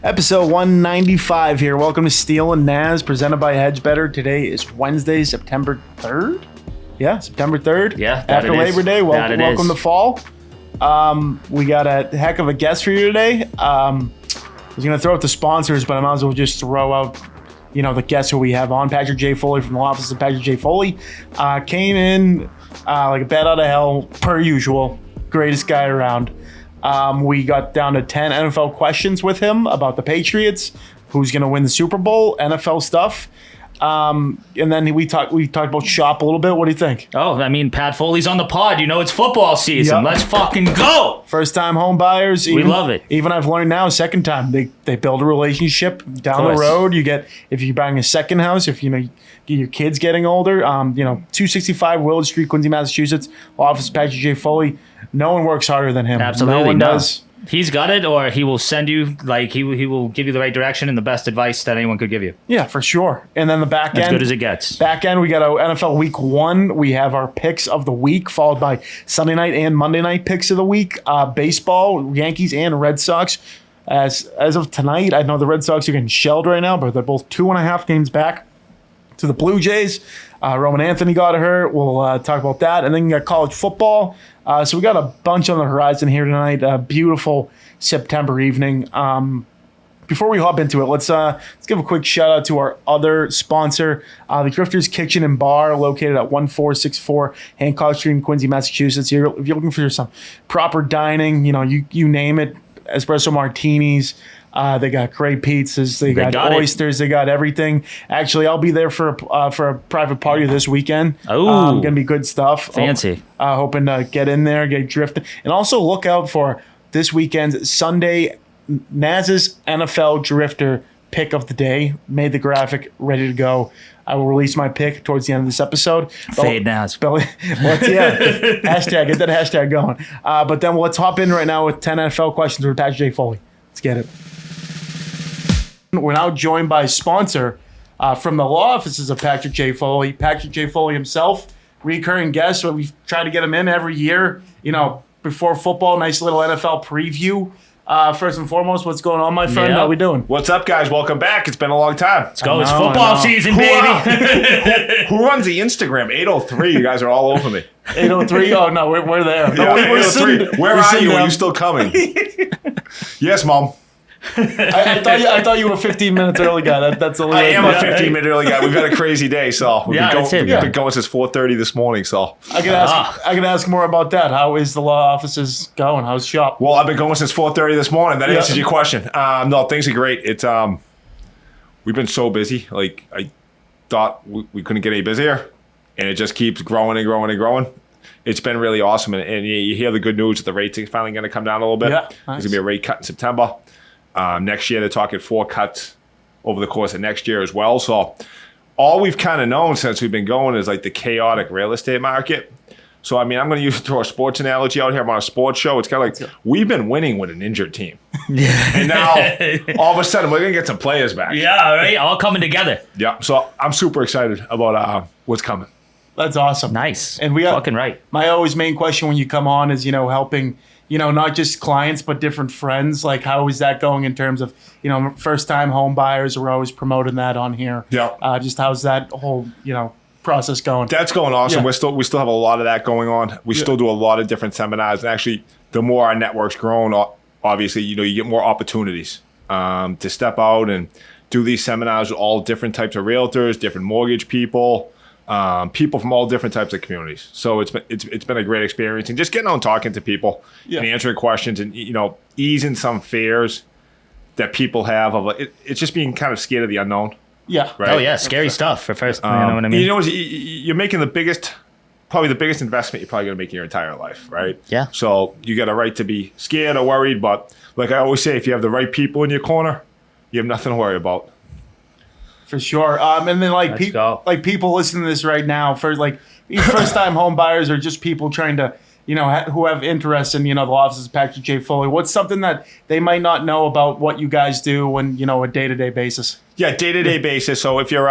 Episode 195 here. Welcome to Steele Nazz, presented by Hedge Better. Today is Wednesday, September 3rd. Yeah, September 3rd. Yeah, after Labor Day. Welcome to fall. We got a heck of a guest for you today. I was going to throw out the sponsors, but I might as well just throw out, the guests who we have on. Patrick J. Foley from the Law Offices of PJF. Foley came in like a bat out of hell, per usual. Greatest guy around. We got down to 10 NFL questions with him about the Patriots, who's going to win the Super Bowl, NFL stuff. And then we talked about shop a little bit. What do you think? Oh, I mean, Pat Foley's on the pod. It's football season. Yep. Let's fucking go. First time home buyers. We love it. Even I've learned now, second time, they build a relationship down the road. If you're buying a second house, if your kids getting older, 265 Willard Street, Quincy, Massachusetts, Office Patrick J. Foley. No one works harder than him. Absolutely, no one does. He's got it, or he will send you, he will give you the right direction and the best advice that anyone could give you. Yeah, for sure. And then the back end. As good as it gets. Back end, we got our NFL Week 1. We have our picks of the week, followed by Sunday night and Monday night picks of the week. Baseball, Yankees and Red Sox. As of tonight, I know the Red Sox are getting shelled right now, but they're both 2.5 games back to the Blue Jays. Roman Anthony got hurt. We'll talk about that. And then you got college football. So we got a bunch on the horizon here tonight. A beautiful September evening. Before we hop into it, let's give a quick shout out to our other sponsor, the Grifter's Kitchen and Bar, located at 1464 Hancock Street in Quincy, Massachusetts. If you're looking for some proper dining, you name it, espresso martinis. They got great pizzas. They got oysters. They got everything. Actually, I'll be there for a private party this weekend. Oh, gonna be good stuff. Fancy. Hoping to get in there, get drifting, and also look out for this weekend's Sunday Nazz's NFL Drifter pick of the day. Made the graphic, ready to go. I will release my pick towards the end of this episode. Fade Nazz. Hashtag, get that hashtag going. But then let's hop in right now with 10 NFL questions with Patrick J. Foley. Let's get it. We're now joined by a sponsor from the Law Offices of Patrick J. Foley. Patrick J. Foley himself, recurring guest. So we try to get him in every year, before football. Nice little NFL preview. First and foremost, what's going on, my friend? Yep. How we doing? What's up, guys? Welcome back. It's been a long time. Let's go. It's football season, baby. Who runs the Instagram? 803. You guys are all over me. 803? Oh, no, we're there. No, we're 803. Where are you? Are you still coming? Yes, Mom. I thought you were 15 minutes early guy. That's a little. I am a 15-minute early guy. We've had a crazy day, so we've been going since 4:30 this morning. So I can ask more about that. How is the law offices going? How's shop? Well, I've been going since 4:30 this morning. That answers your question. No, things are great. It's we've been so busy. Like I thought we couldn't get any busier, and it just keeps growing and growing and growing. It's been really awesome, and you hear the good news that the rates are finally going to come down a little bit. Yeah, nice. There's going to be a rate cut in September. Next year, they're talking 4 cuts over the course of next year as well. So all we've kind of known since we've been going is like the chaotic real estate market. So, I mean, I'm going to throw a sports analogy out here. I'm on a sports show. It's kind of like we've been winning with an injured team. Yeah. And now, all of a sudden, we're going to get some players back. Yeah, right? All coming together. Yeah. So I'm super excited about what's coming. That's awesome. Nice. And we got fucking right. My always main question when you come on is, helping, not just clients, but different friends. Like, how is that going in terms of, first-time home buyers? We're always promoting that on here. Yeah. Just how's that whole, process going? That's going awesome. Yeah. We still have a lot of that going on. We still do a lot of different seminars. And actually, the more our network's grown, obviously, you get more opportunities to step out and do these seminars with all different types of realtors, different mortgage people. People from all different types of communities. So it's been a great experience, and just getting out and talking to people and answering questions, and easing some fears that people have of it's just being kind of scared of the unknown. Yeah. Right? Oh yeah, scary stuff for first. You know what I mean? You're making probably the biggest investment you're probably going to make in your entire life, right? Yeah. So you got a right to be scared or worried, but like I always say, if you have the right people in your corner, you have nothing to worry about. For sure. And then people listening to this right now, for first time home buyers or just people trying to, who have interest in, the Law Offices of Patrick J. Foley, what's something that they might not know about what you guys do when, a day-to-day basis? Yeah, day-to-day basis. So if you're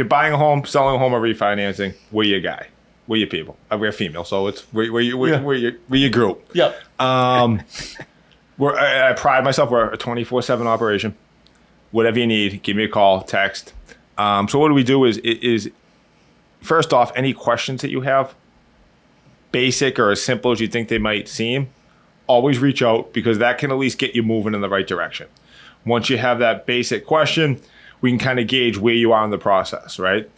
buying a home, selling a home, or refinancing, we're your guy. We're your people. We're female, so we're your group. Yep. I pride myself. We're a 24/7 operation. Whatever you need, give me a call, text. So what do we do is first off, any questions that you have, basic or as simple as you think they might seem, always reach out because that can at least get you moving in the right direction. Once you have that basic question, we can kind of gauge where you are in the process, right?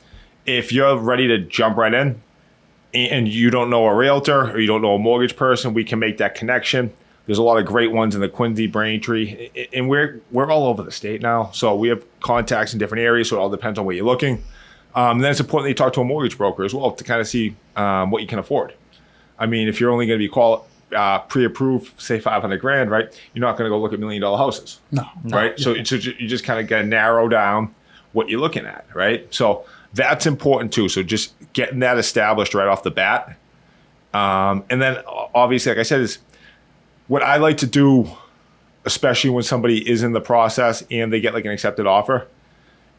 If you're ready to jump right in and you don't know a realtor or you don't know a mortgage person, we can make that connection. There's a lot of great ones in the Quincy, Braintree, and we're all over the state now. So we have contacts in different areas, so it all depends on where you're looking. And then it's important that you talk to a mortgage broker as well to kind of see what you can afford. I mean, if you're only going to be pre-approved, say $500,000, right? You're not going to go look at $1 million houses. No. Right? So you just kind of got to narrow down what you're looking at, right? So that's important too. So just getting that established right off the bat. And then obviously, like I said, is what I like to do, especially when somebody is in the process and they get like an accepted offer,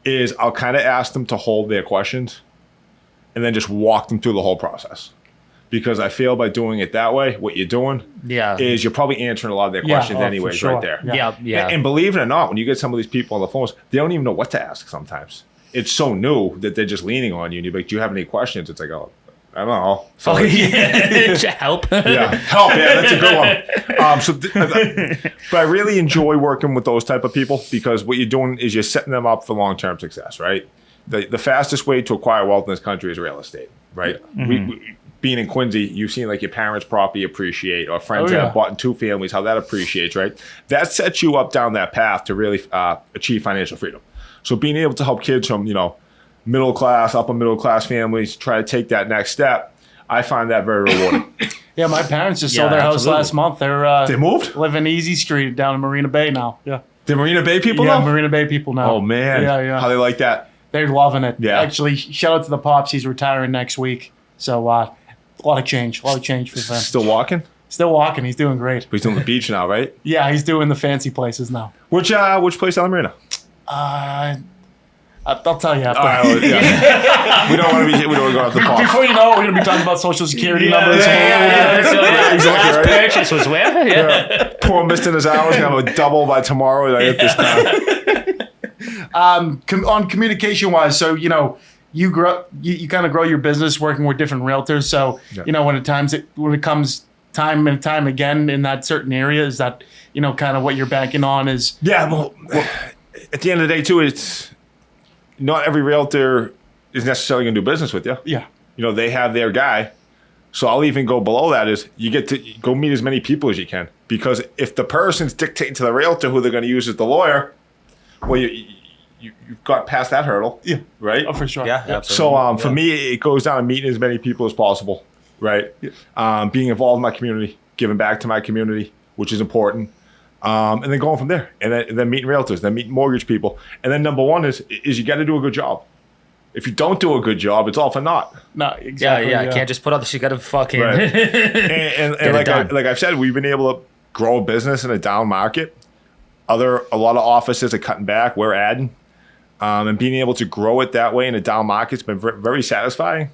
is I'll kind of ask them to hold their questions and then just walk them through the whole process. Because I feel by doing it that way, what you're doing is you're probably answering a lot of their questions anyways sure. right there. Yeah. And believe it or not, when you get some of these people on the phones, they don't even know what to ask sometimes. It's so new that they're just leaning on you. And you're like, do you have any questions? It's like, oh, I don't know. So help. Yeah, help. Yeah, that's a good one. But I really enjoy working with those type of people because what you're doing is you're setting them up for long-term success, right? The fastest way to acquire wealth in this country is real estate, right? We being in Quincy, you've seen like your parents' property appreciate or friends that have bought in 2 families, how that appreciates, right? That sets you up down that path to really achieve financial freedom. So being able to help kids from, middle class, upper middle class families try to take that next step, I find that very rewarding. Yeah, my parents just sold their house last month. They moved? Live in Easy Street down in Marina Bay now. Yeah. The Marina Bay people now? Yeah, Marina Bay people now. Oh, man. Yeah. How they like that? They're loving it. Yeah. Actually, shout out to the Pops. He's retiring next week. So a lot of change for them. Still walking? Still walking. He's doing great. He's doing the beach now, right? Yeah, he's doing the fancy places now. Which place on the Marina? I'll tell you after. We don't want to go off the park. Before you know it, we're going to be talking about Social Security numbers. His last purchase was where? Yeah. Poor Mr. Nazz is going to have a double by tomorrow at this time. On communication-wise, so, you kind of grow your business working with different realtors. So, when it comes time and time again in that certain area, is that, kind of what you're banking on is... Yeah, well, at the end of the day, too, it's not every realtor is necessarily going to do business with you. Yeah. They have their guy. So I'll even go below that is you get to go meet as many people as you can. Because if the person's dictating to the realtor who they're going to use as the lawyer, well, you've got past that hurdle. Yeah. Right? Oh, for sure. Yeah, absolutely. So for me, it goes down to meeting as many people as possible. Right? Yeah. Being involved in my community, giving back to my community, which is important. And then going from there. And then meeting realtors, then meeting mortgage people. And then number one is you got to do a good job. If you don't do a good job, it's all for naught. No, exactly. Yeah. Can't just put out you got to fucking... Right. and like I've said, we've been able to grow a business in a down market. A lot of offices are cutting back. We're adding. And being able to grow it that way in a down market has been very satisfying.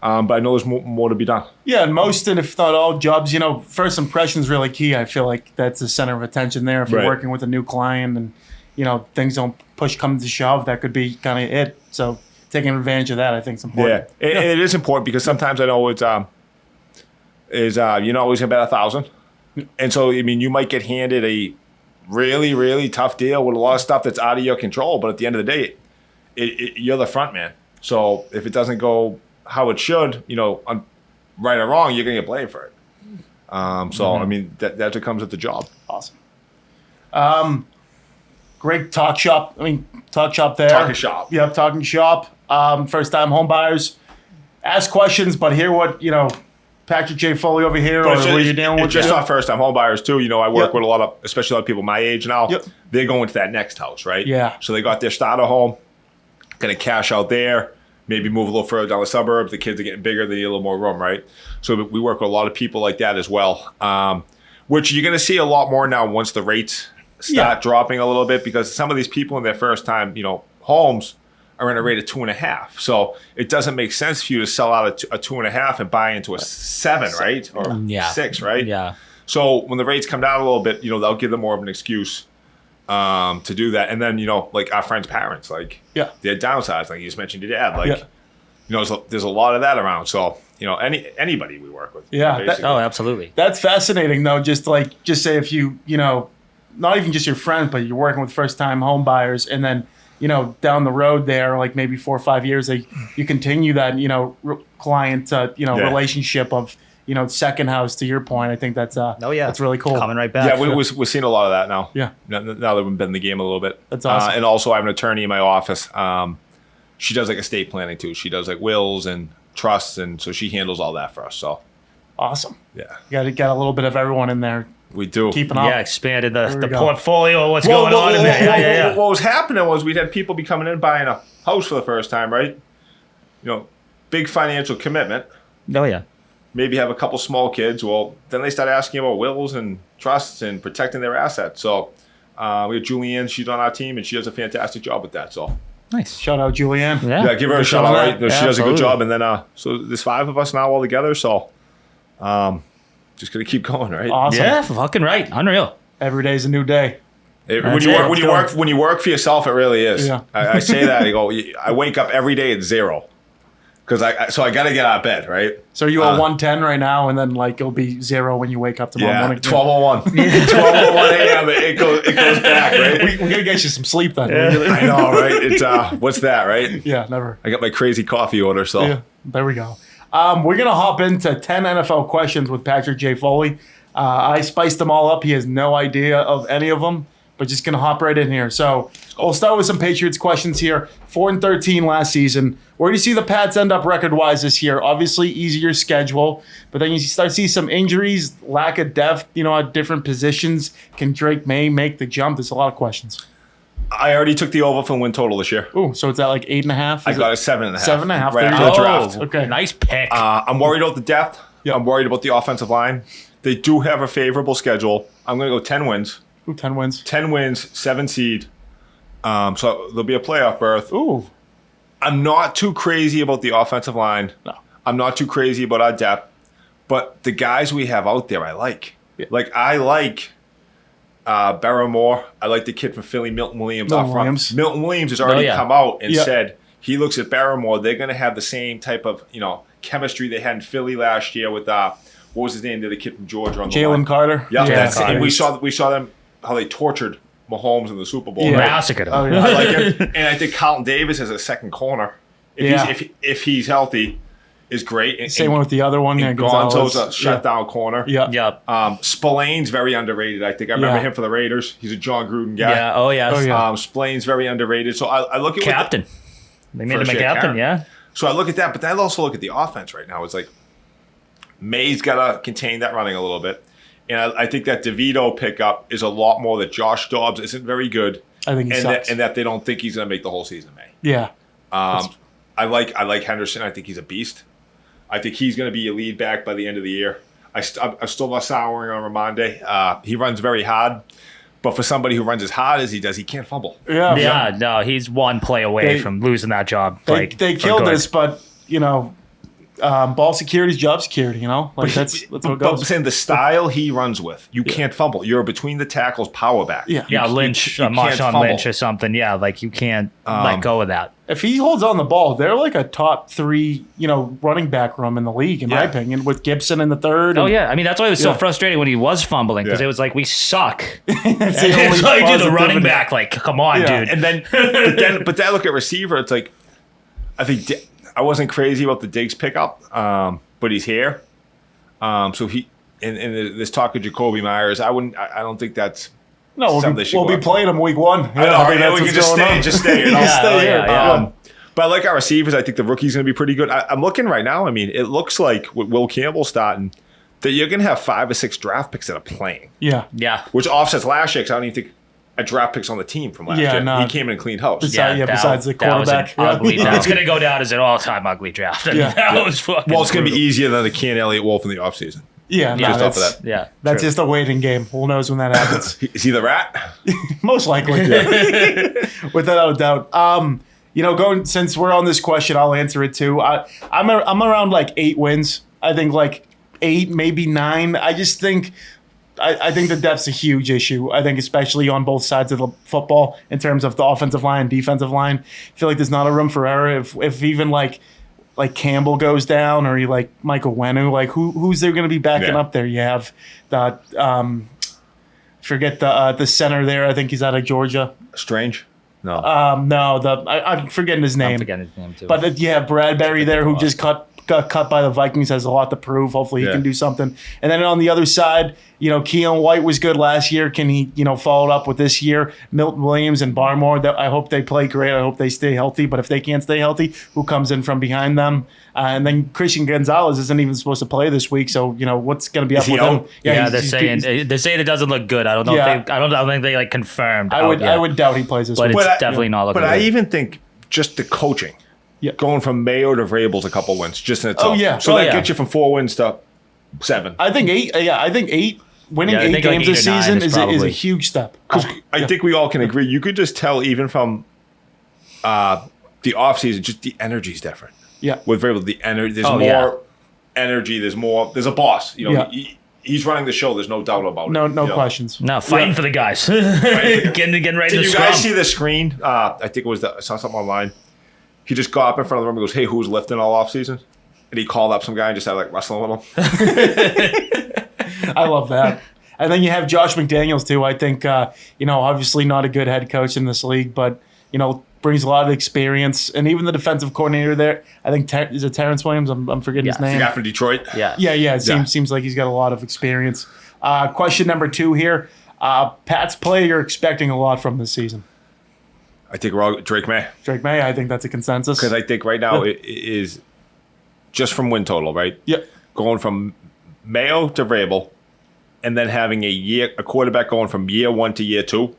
But I know there's more to be done. Yeah, and most, and if not all jobs, first impression is really key. I feel like that's the center of attention there. If you're working with a new client and, things don't come to shove, that could be kind of it. So taking advantage of that, I think is important. Yeah, it is important because sometimes I know it's you're not always going to bet 1,000. And so, you might get handed a really, really tough deal with a lot of stuff that's out of your control. But at the end of the day, you're the front man. So if it doesn't go how it should, right or wrong, you're going to get blamed for it. That's what comes with the job. Awesome. Great talk shop. Talk shop there. Talking shop. Yep, talking shop. First time home buyers. Ask questions, but hear what, Patrick J. Foley over here, or what you're dealing with. It's just not first time home buyers too. I work with especially a lot of people my age now. Yep. They're going to that next house, right? Yeah. So they got their starter home, going to cash out there. Maybe move a little further down the suburbs. The kids are getting bigger. They need a little more room, right? So we work with a lot of people like that as well, which you're going to see a lot more now once the rates start dropping a little bit because some of these people in their first time, homes are in a rate of 2.5. So it doesn't make sense for you to sell out a 2.5 and buy into a 7, right? Or 6, right? Yeah. So when the rates come down a little bit, they'll give them more of an excuse to do that. And then, like our friends' parents, like their downsides, like you just mentioned your dad, like, there's a lot of that around. So, anybody we work with. Yeah. Absolutely. That's fascinating, though. Just say if you, not even just your friends, but you're working with first-time home buyers, and then, down the road there, like maybe 4 or 5 years, you continue that, client, relationship of, second house, to your point. I think that's that's really cool. Coming right back. Yeah, we're seeing a lot of that now. Yeah. Now that we've been in the game a little bit. That's awesome. And also I have an attorney in my office. She does like estate planning too. She does like wills and trusts, and so she handles all that for us. So awesome. Yeah. You got a little bit of everyone in there. We do. Keeping up. Yeah, expanded the go. portfolio of what's going on in there. Yeah. What was happening was we'd had people be coming in buying a house for the first time, right? Big financial commitment. Oh, yeah. Maybe have a couple small kids. Well, then they start asking about wills and trusts and protecting their assets. So we have Julianne. She's on our team, and she does a fantastic job with that. So Nice. Shout out Julianne. yeah, give her a shout out. Right? She does a absolutely. good job. And then so there's 5 of us now all together. So just gonna keep going, right? Awesome. Yeah, fucking right. Unreal. Every day's a new day. When you work for yourself, it really is. Yeah. I say that. I wake up every day at 0 because I got to get out of bed, right? So are you at 110 right now, and then it'll be 0 when you wake up tomorrow morning? 12:01. 12:01 a.m. It goes back, right? We gotta get you some sleep then. I know, right? It's what's that, right? Yeah, never. I got my crazy coffee order, so Yeah, there we go. We're gonna hop into 10 NFL questions with Patrick J. Foley. I spiced them all up. He has no idea of any of them, but just gonna hop right in here. So we'll start with some Patriots questions here. 4-13 last season. Where do you see the Pats end up record-wise this year? Obviously, easier schedule, but then you start to see some injuries, lack of depth, at different positions. Can Drake May make the jump? There's a lot of questions. I already took the over for win total this year. Ooh, so it's at 8.5? I got a 7.5. 7.5. Right There you after the go. draft. Okay. Nice pick. I'm worried about the depth. Yep. I'm worried about the offensive line. They do have a favorable schedule. I'm going to go 10 wins. Ooh, 10 wins. 10 wins, 7 seed. So there'll be a playoff berth. Ooh. I'm not too crazy about the offensive line. No. I'm not too crazy about our depth. But the guys we have out there, I like. Yeah. I like Barrymore. I like the kid from Philly, Milton Williams. Milton out front. Williams. Milton Williams has already yeah. come out and Yeah. said he looks at Barrymore. They're going to have the same type of chemistry they had in Philly last year with what was his name? The kid from Georgia on the line. Jalen Carter. Yeah, Jalen Carter. and we saw them how they tortured Mahomes in the Super Bowl. Yeah. right? Massacred him. Oh, yeah. I like him, and I think Carlton Davis as a second corner, if he's healthy, is great. And, Same one with the other one. Yeah, Gonzo's a Gonzalez. shutdown corner. Yeah. Yeah. Spillane's very underrated. I think I remember Yeah. him for the Raiders. He's a John Gruden guy. Yeah. Oh, yeah. Oh, yeah. Spillane's very underrated. So I look at Captain. They made him a First year captain, captain. yeah. So I look at that, but then I also look at the offense right now. It's like May's got to contain that running a little bit. And I think that DeVito pickup is a lot more that Josh Dobbs isn't very good. I think he and sucks. that they don't think he's going to make the whole season, May. Yeah. I like Henderson. I think he's a beast. I think he's going to be a lead back by the end of the year. I'm still not souring on Ramonde. He runs very hard. But for somebody who runs as hard as he does, he can't fumble. Yeah. Yeah, no, he's one play away They- from losing that job. They for killed good. this, but, ball security is job security, Like, that's what But I'm goes. saying the style he runs with, you can't fumble. You're a between the tackles power back. Yeah. Yeah, You- Lynch, you can't Marshawn fumble. Lynch or something. Yeah, you can't let go of that. If he holds on the ball, they're like a top 3, running back room in the league, in my Yeah. opinion, with Gibson in the third. Oh, and yeah. I mean, that's why it was so Yeah. frustrating when he was fumbling because Yeah. it was like, we suck. It's the only It's like, dude, the running positivity. back, come on, Yeah. dude. And then, but then I look at receiver. It's like, I think I wasn't crazy about the Diggs pickup, but he's here. So he and this talk of Jacoby Myers, I don't think that's. No, we'll Something be, they should we'll go be after. playing him week 1. I know, I think right? that's We can what's just going stay, on. just stay. You know? Just stay here. yeah. But I like our receivers. I think the rookie's going to be pretty good. I'm looking right now. I mean, it looks like with Will Campbell starting that you're going to have 5 or 6 draft picks that are playing, Yeah. Yeah. which offsets last year because I don't even think a draft pick's on the team from last Yeah, year. no. He came in and cleaned house. Besides the that was an quarterback. Yeah. ugly, it's going to go down as an all-time ugly draft. I mean, Yeah. that was fucking Well, it's going to be brutal. easier than the Ken Elliott Wolf in the offseason. Yeah, no, Just off that's, of that. Yeah. that's true. just a waiting game. Who knows when that happens? Is he the rat? Most likely. Without a doubt. Going since we're on this question, I'll answer it too. I'm around 8 wins. I think 8, maybe 9. I just think I think the depth's a huge issue. I think especially on both sides of the football in terms of the offensive line, defensive line. I feel like there's not a room for error. If even like Campbell goes down or like Michael Wenu, like who's there going to be backing up there? You have the forget the center there. I think he's out of Georgia. Strange. No. I'm forgetting his name. I'm forgetting his name too. But Bradbury there, who just got cut by the Vikings, has a lot to prove. Hopefully he can do something. And then on the other side, Keon White was good last year. Can he, follow it up with this year? Milton Williams and Barmore, I hope they play great. I hope they stay healthy. But if they can't stay healthy, who comes in from behind them? And then Christian Gonzalez isn't even supposed to play this week. So, what's going to be up with him? They're saying it doesn't look good. I don't know if they, I don't think they confirmed. I would doubt he plays this week. But it's definitely not looking good. But I even think just the coaching. Yeah. Going from Mayo to Vrabel's a couple wins just in itself. Oh, yeah. So that gets you from 4 wins to 7. I think 8. I think 8. Winning 8 games this season is a huge step. I think we all can agree. You could just tell even from the offseason, just the energy's different. Yeah. With Vrabel, the energy, there's more energy. There's a boss. He's running the show. There's no doubt about it. No questions. No, fighting for the guys. getting ready to Did you scrum. guys see the screen? I think I saw something online. He just got up in front of the room and goes, "Hey, who's lifting all off season?" And he called up some guy and just started wrestling with him. I love that. And then you have Josh McDaniels too. I think obviously not a good head coach in this league, but brings a lot of experience. And even the defensive coordinator there, I think is it Terrence Williams? I'm forgetting his name. The guy from Detroit. Yeah. It seems like he's got a lot of experience. Question number 2 here. Pat's play you're expecting a lot from this season. I think we're all Drake May. Drake May, I think that's a consensus. Because I think right now it is just from win total, right? Yeah. Going from Mayo to Vrabel, and then having a quarterback going from year 1 to year 2.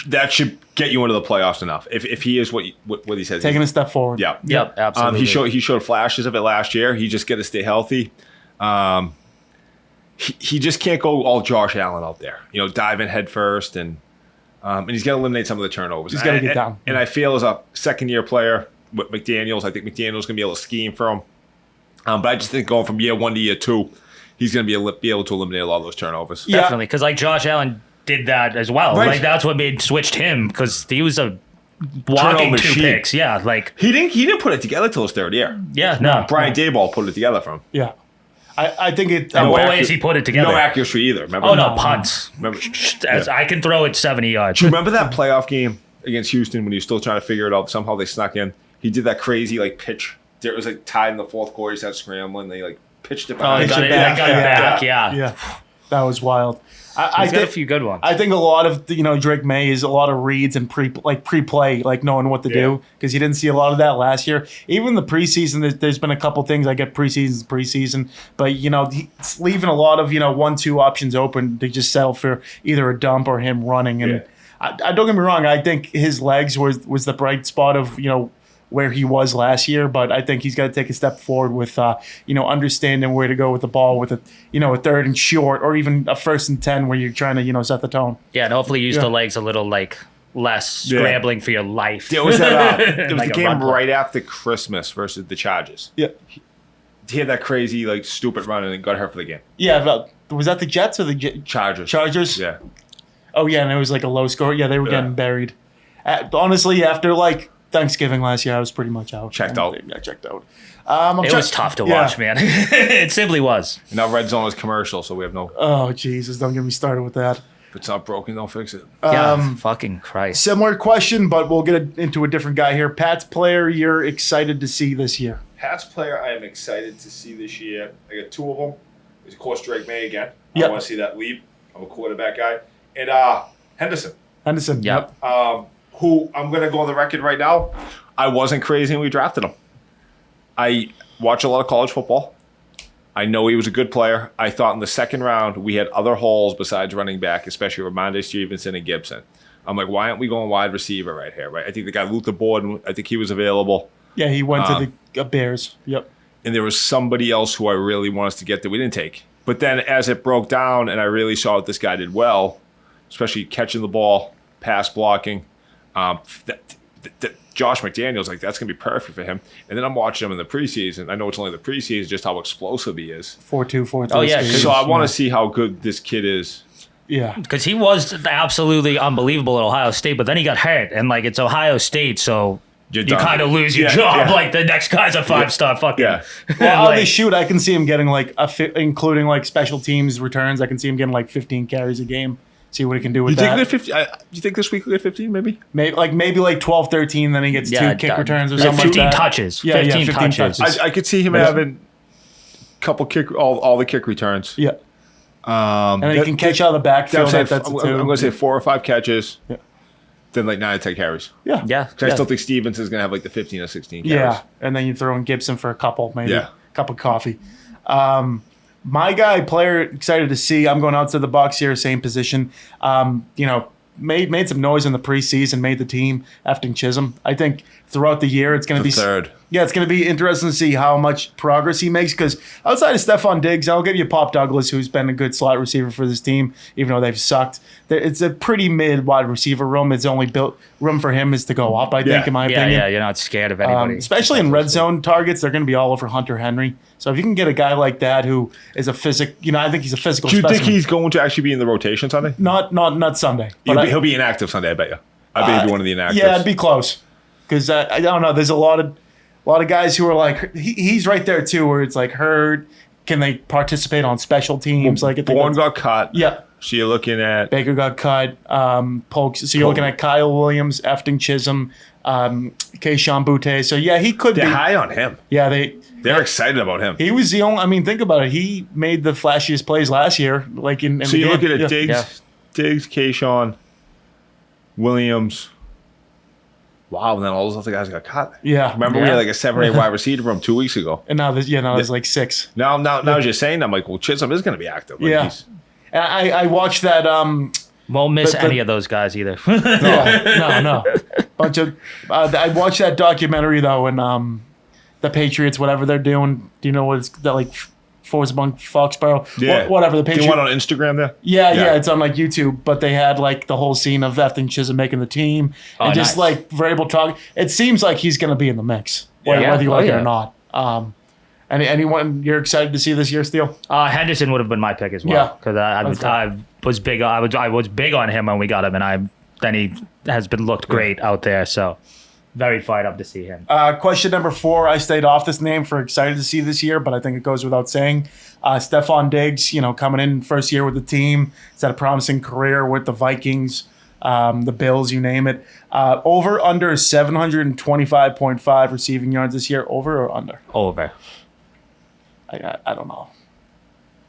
That should get you into the playoffs enough. If he is what he says, taking a step forward. Yeah. Yep. Absolutely. He showed flashes of it last year. He just got to stay healthy. He just can't go all Josh Allen out there. Dive in head first and he's got to eliminate some of the turnovers. He's got to get down. And I feel as a second-year player with McDaniels, I think McDaniels going to be able to scheme for him. But I just think going from year 1 to year 2, he's going to be able to eliminate a lot of those turnovers. Yeah. Definitely, because Josh Allen did that as well. Right. That's what switched him, because he was a walking 2 picks. Yeah, he didn't put it together till his 3rd year. Yeah, no. Brian Daboll put it together for him. Yeah. I think it. And what ways he put it together? No accuracy either. Remember? Oh no, punts. Remember? I can throw it 70 yards. Do you remember that playoff game against Houston when he was still trying to figure it out? Somehow they snuck in. He did that crazy pitch. It was tied in the 4th quarter. He started scrambling. They pitched it back. Oh, got it back. Yeah. That was wild. He's got a few good ones. I think a lot of Drake May is a lot of reads and pre-play, knowing what to do, because you didn't see a lot of that last year. Even the preseason, there's been a couple things. I get preseason, but he's leaving a lot of 1-2 options open to just settle for either a dump or him running. And I don't get me wrong, I think his legs was the bright spot of where he was last year, but I think he's got to take a step forward with understanding where to go with the ball with a 3rd and short, or even a 1st and 10 where you're trying to set the tone. Yeah, and hopefully use the legs a little less scrambling for your life. There was that. There was the game right after Christmas versus the Chargers. Yeah, he had that crazy stupid run and then got hurt for the game. Yeah, was that the Jets or the Chargers? Chargers. Yeah. Oh yeah, and it was a low score. Yeah, they were getting buried. Honestly, after Thanksgiving last year, I was pretty much out. Checked out. Yeah, checked out. It was tough to watch, man. It simply was. And now Red Zone is commercial, so we have no. Oh Jesus! Don't get me started with that. If it's not broken, don't fix it. Yeah, fucking Christ. Similar question, but we'll get into a different guy here. Pat's player you're excited to see this year? Pat's player I am excited to see this year. I got 2 of them. There's of course Drake May again. Yep. I want to see that leap. I'm a quarterback guy. And Henderson. Yep. Who I'm going to go on the record right now. I wasn't crazy when we drafted him. I watch a lot of college football. I know he was a good player. I thought in the 2nd round we had other holes besides running back, especially Ramondre Stevenson and Gibson. I'm like, why aren't we going wide receiver right here? Right? I think the guy Luther Borden, I think he was available. Yeah, he went to the Bears. Yep. And there was somebody else who I really wanted us to get that we didn't take. But then as it broke down and I really saw what this guy did well, especially catching the ball, pass blocking, Josh McDaniels, like that's gonna be perfect for him. And then I'm watching him in the preseason. I know it's only the preseason, just how explosive he is. 4.2, 4.3. Oh, yeah, So I want to see how good this kid is. Yeah. Because he was absolutely unbelievable at Ohio State, but then he got hurt, and like it's Ohio State, so You're you done. kind of lose your Yeah, job. yeah. Like the next guy's a 5-star fucking. Yeah. Well, like- they shoot, I can see him getting like including like special teams returns. I can see him getting like 15 carries a game. See what he can do with You think that. he'll get 15? You think this week he'll get 15? Maybe. Maybe like 12, 13. Then he gets two kick returns or like something 15 like that. touches. Yeah, 15 15 touches. touches. I could see him having a couple all the kick returns. Yeah. And then he can catch out of the backfield. I'm That's going to say 4 or 5 catches. Yeah. Then like 9 or 10 carries. Yeah. Yeah. Because I still think Stevens is going to have like the 15 or 16 carries. Yeah. And then you throw in Gibson for a couple, maybe. Yeah. Cup of coffee. My guy, player, excited to see. I'm going out to the Bucks here, same position. Made some noise in the preseason, made the team. Afton Chisholm. I think throughout the year it's going to be third. Yeah, it's going to be interesting to see how much progress he makes. Because outside of Stephon Diggs, I'll give you Pop Douglas, who's been a good slot receiver for this team, even though they've sucked. It's a pretty mid wide receiver room. It's only built room for him is to go up. I think, in my opinion. Yeah, you're not scared of anybody. Especially in red zone targets, they're going to be all over Hunter Henry. So if you can get a guy like that who is a I think he's a physical Do you specimen. think he's going to actually be in the rotation Sunday? Not Sunday. He'll be inactive Sunday, I bet you. I bet he'll be one of the inactives. Yeah, it'd be close. Because I don't know. There's a lot of guys who are like he's right there too, where it's like hurt. Can they participate on special teams? Like if Bourne got cut. Yeah. So you're looking at Baker got cut. Polk. So you're looking at Kyle Williams, Afton Chisholm, Keyshawn Butte. So yeah, he could they're be. high on him. Yeah, They're excited about him. he was the only. I mean, think about it. He made the flashiest plays last year. Like in So the you game. look at it, Yeah. Diggs, Keyshawn, Williams. Wow, and then all those other guys got cut. Yeah. Remember we had like a 7 or 8 wide receiver room 2 weeks ago. And now there's like 6. Now as you're saying, I'm like, well, Chisholm is going to be active. Like, Yeah. he's- And I watched that. Won't miss but- any of those guys either. No. Bunch of. I watched that documentary though, and the Patriots, whatever they're doing. Do you know what it's that like? Forsberg, Foxborough, Yeah. whatever the Do Patriots. you want on Instagram there? Yeah, it's on like YouTube. But they had like the whole scene of Afton Chisholm making the team, and Oh, just nice. like variable talk. It seems like he's going to be in the mix, Yeah. whether you like it yeah. or not. Anyone you're excited to see this year, Steele? Henderson would have been my pick as Yeah. well because That's I was big. I was big on him when we got him, and then he has been looked great out there. So very fired up to see him. Question number 4. I stayed off this name for excited to see this year, but I think it goes without saying. Stephon Diggs, coming in first year with the team. He's had a promising career with the Vikings, the Bills, you name it. Over under 725.5 receiving yards this year. Over or under? Over. I don't know.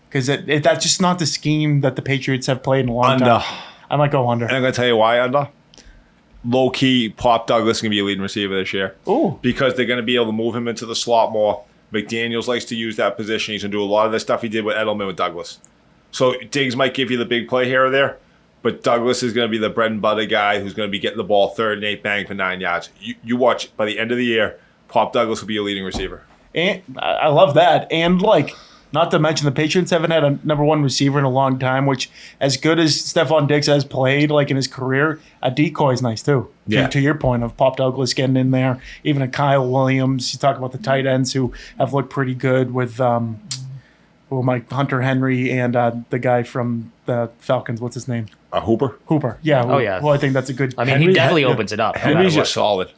Because that's just not the scheme that the Patriots have played in a long Under. time. I might go under. And I'm going to tell you why under. Low key, Pop Douglas is going to be a leading receiver this year. Ooh. Because they're going to be able to move him into the slot more. McDaniels likes to use that position. He's going to do a lot of the stuff he did with Edelman with Douglas. So Diggs might give you the big play here or there, but Douglas is going to be the bread and butter guy who's going to be getting the ball 3rd and 8 bang for 9 yards. You watch, by the end of the year, Pop Douglas will be a leading receiver. And I love that. And not to mention the Patriots haven't had a number 1 receiver in a long time, which as good as Stephon Diggs has played in his career, a decoy is nice too. Yeah. To your point of Pop Douglas getting in there, even a Kyle Williams. You talk about the tight ends who have looked pretty good with Hunter Henry and the guy from the Falcons. What's his name? Hooper? Hooper. Yeah. Oh, yeah. Well, I think that's a good. I mean, he definitely opens it up. no Henry's matter just solid.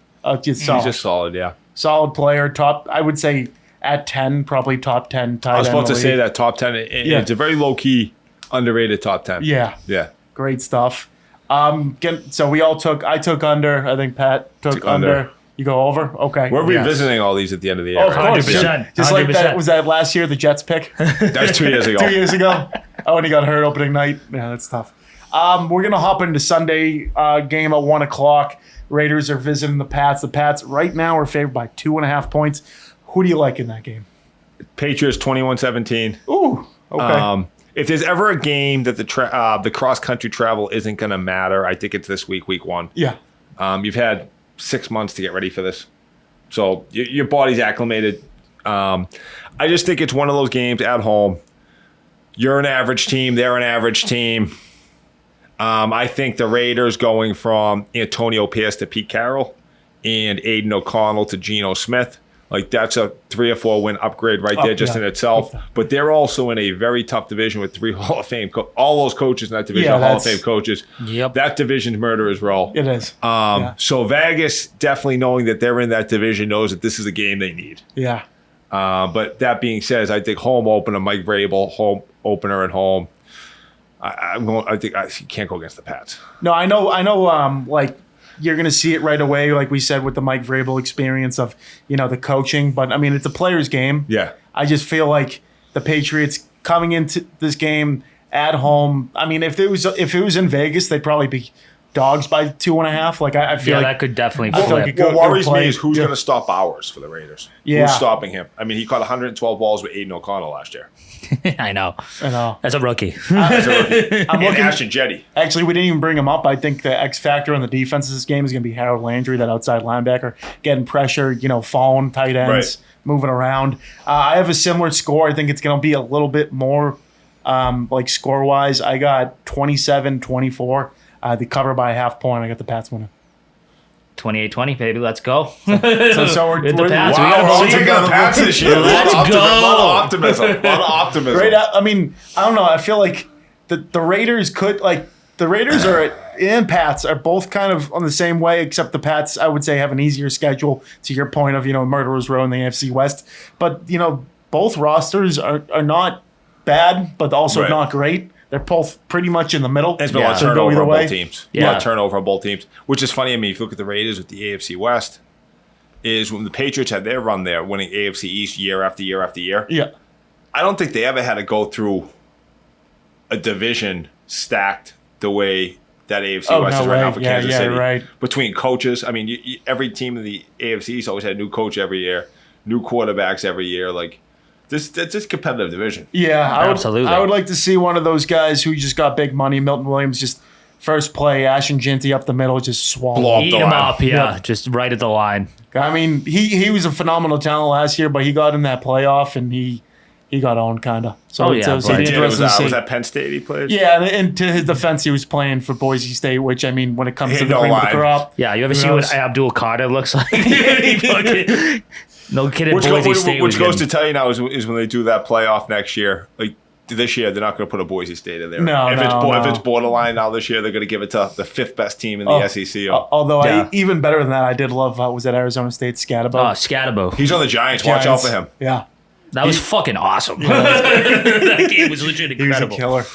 Just He's solid. just solid, yeah. Solid player. Top. I would say at 10, probably top 10 tight end. I was about to in the say league. that top 10. Yeah. It's a very low-key, underrated top 10. Yeah. Yeah. Great stuff. So I took under. I think Pat took under. under. You go over? Okay. We're Yes. revisiting all these at the end of the year. Oh, of course. 100%. Just like that. 100%. Was that last year, the Jets pick? That was 2 years ago. 2 years ago? Oh, and he got hurt opening night? Yeah, that's tough. We're going to hop into Sunday game at 1 o'clock. Raiders are visiting the Pats. The Pats right now are favored by 2.5 points. Who do you like in that game? Patriots 21-17. Ooh, okay. If there's ever a game that the cross-country travel isn't going to matter, I think it's this week 1. Yeah. You've had 6 months to get ready for this. So your body's acclimated. I just think it's one of those games at home. You're an average team. They're an average team. I think the Raiders going from Antonio Pierce to Pete Carroll and Aiden O'Connell to Geno Smith. Like, that's a 3 or 4 win upgrade right there just in itself. But they're also in a very tough division with 3 Hall of Fame. All those coaches in that division are Hall of Fame coaches. Yep. That division's murderer's row. It is. So Vegas, definitely knowing that they're in that division, knows that this is a game they need. Yeah. But that being said, I think home opener, Mike Vrabel, home opener at home. I think I can't go against the Pats. No, I know. Like, you're going to see it right away, like we said, with the Mike Vrabel experience of, the coaching. But, I mean, it's a player's game. Yeah. I just feel like the Patriots coming into this game at home, I mean, if it was in Vegas, they'd probably be dogs by 2.5. Like, I feel like that could definitely I feel flip. like a good What worries play. me is who's going to stop Bowers for the Raiders. Yeah. Who's stopping him? I mean, he caught 112 balls with Aiden O'Connell last year. I know. know. As a rookie. I'm looking Ashton Jetty. Actually, we didn't even bring him up. I think the X factor on the defense of this game is going to be Harold Landry, that outside linebacker, getting pressure, falling tight ends, moving around. I have a similar score. I think it's going to be a little bit more like score-wise. I got 27-24. The cover by a half point. I got the Pats winning. 28-20, baby. Let's go. So we're With the Pats. Wow, We we're got all a taking the Pats this year. Let's A go. lot of optimism. Right. I mean, I don't know. I feel like the Raiders could, like, the Raiders and Pats are both kind of on the same way, except the Pats, I would say, have an easier schedule, to your point of, murderer's row in the AFC West. But, both rosters are not bad, but also not great. They're both pretty much in the middle. There's been a lot of So go turnover either on way. both teams. Yeah. A lot of turnover on both teams, which is funny. I mean, if you look at the Raiders with the AFC West, is when the Patriots had their run there, winning AFC East year after year after year. Yeah. I don't think they ever had to go through a division stacked the way that AFC West is right now for Kansas City. Right. Between coaches, I mean, every team in the AFC East always had a new coach every year, new quarterbacks every year. Like, it's a competitive division. Yeah, Absolutely. I would like to see one of those guys who just got big money. Milton Williams, just first play, Ashton Ginty up the middle, just swallow. Blow up Eat the him line. up, yeah. Yep. Just right at the line. I mean, he was a phenomenal talent last year, but he got in that playoff and he got owned kind of. So Oh, it's yeah, it'll be right. interesting to see. Was that Penn State he played? Yeah, and to his defense, he was playing for Boise State, which, I mean, when it comes He to had the no cream of the line. crop. Yeah, you ever Who see knows? what Abdul Carter looks like? He fucking- no kid at Boise State Which was goes to getting- tell you now is when they do that playoff next year. Like this year, they're not going to put a Boise State in there. No, if no. it's borderline now this year, they're going to give it to the 5th best team in the SEC. Although, Yeah. even better than that, I did love, was that Arizona State Scatabo? Oh, Scatabo. He's on the Giants. Watch out for him. Yeah, That was fucking awesome. That game was legit he was a incredible. killer.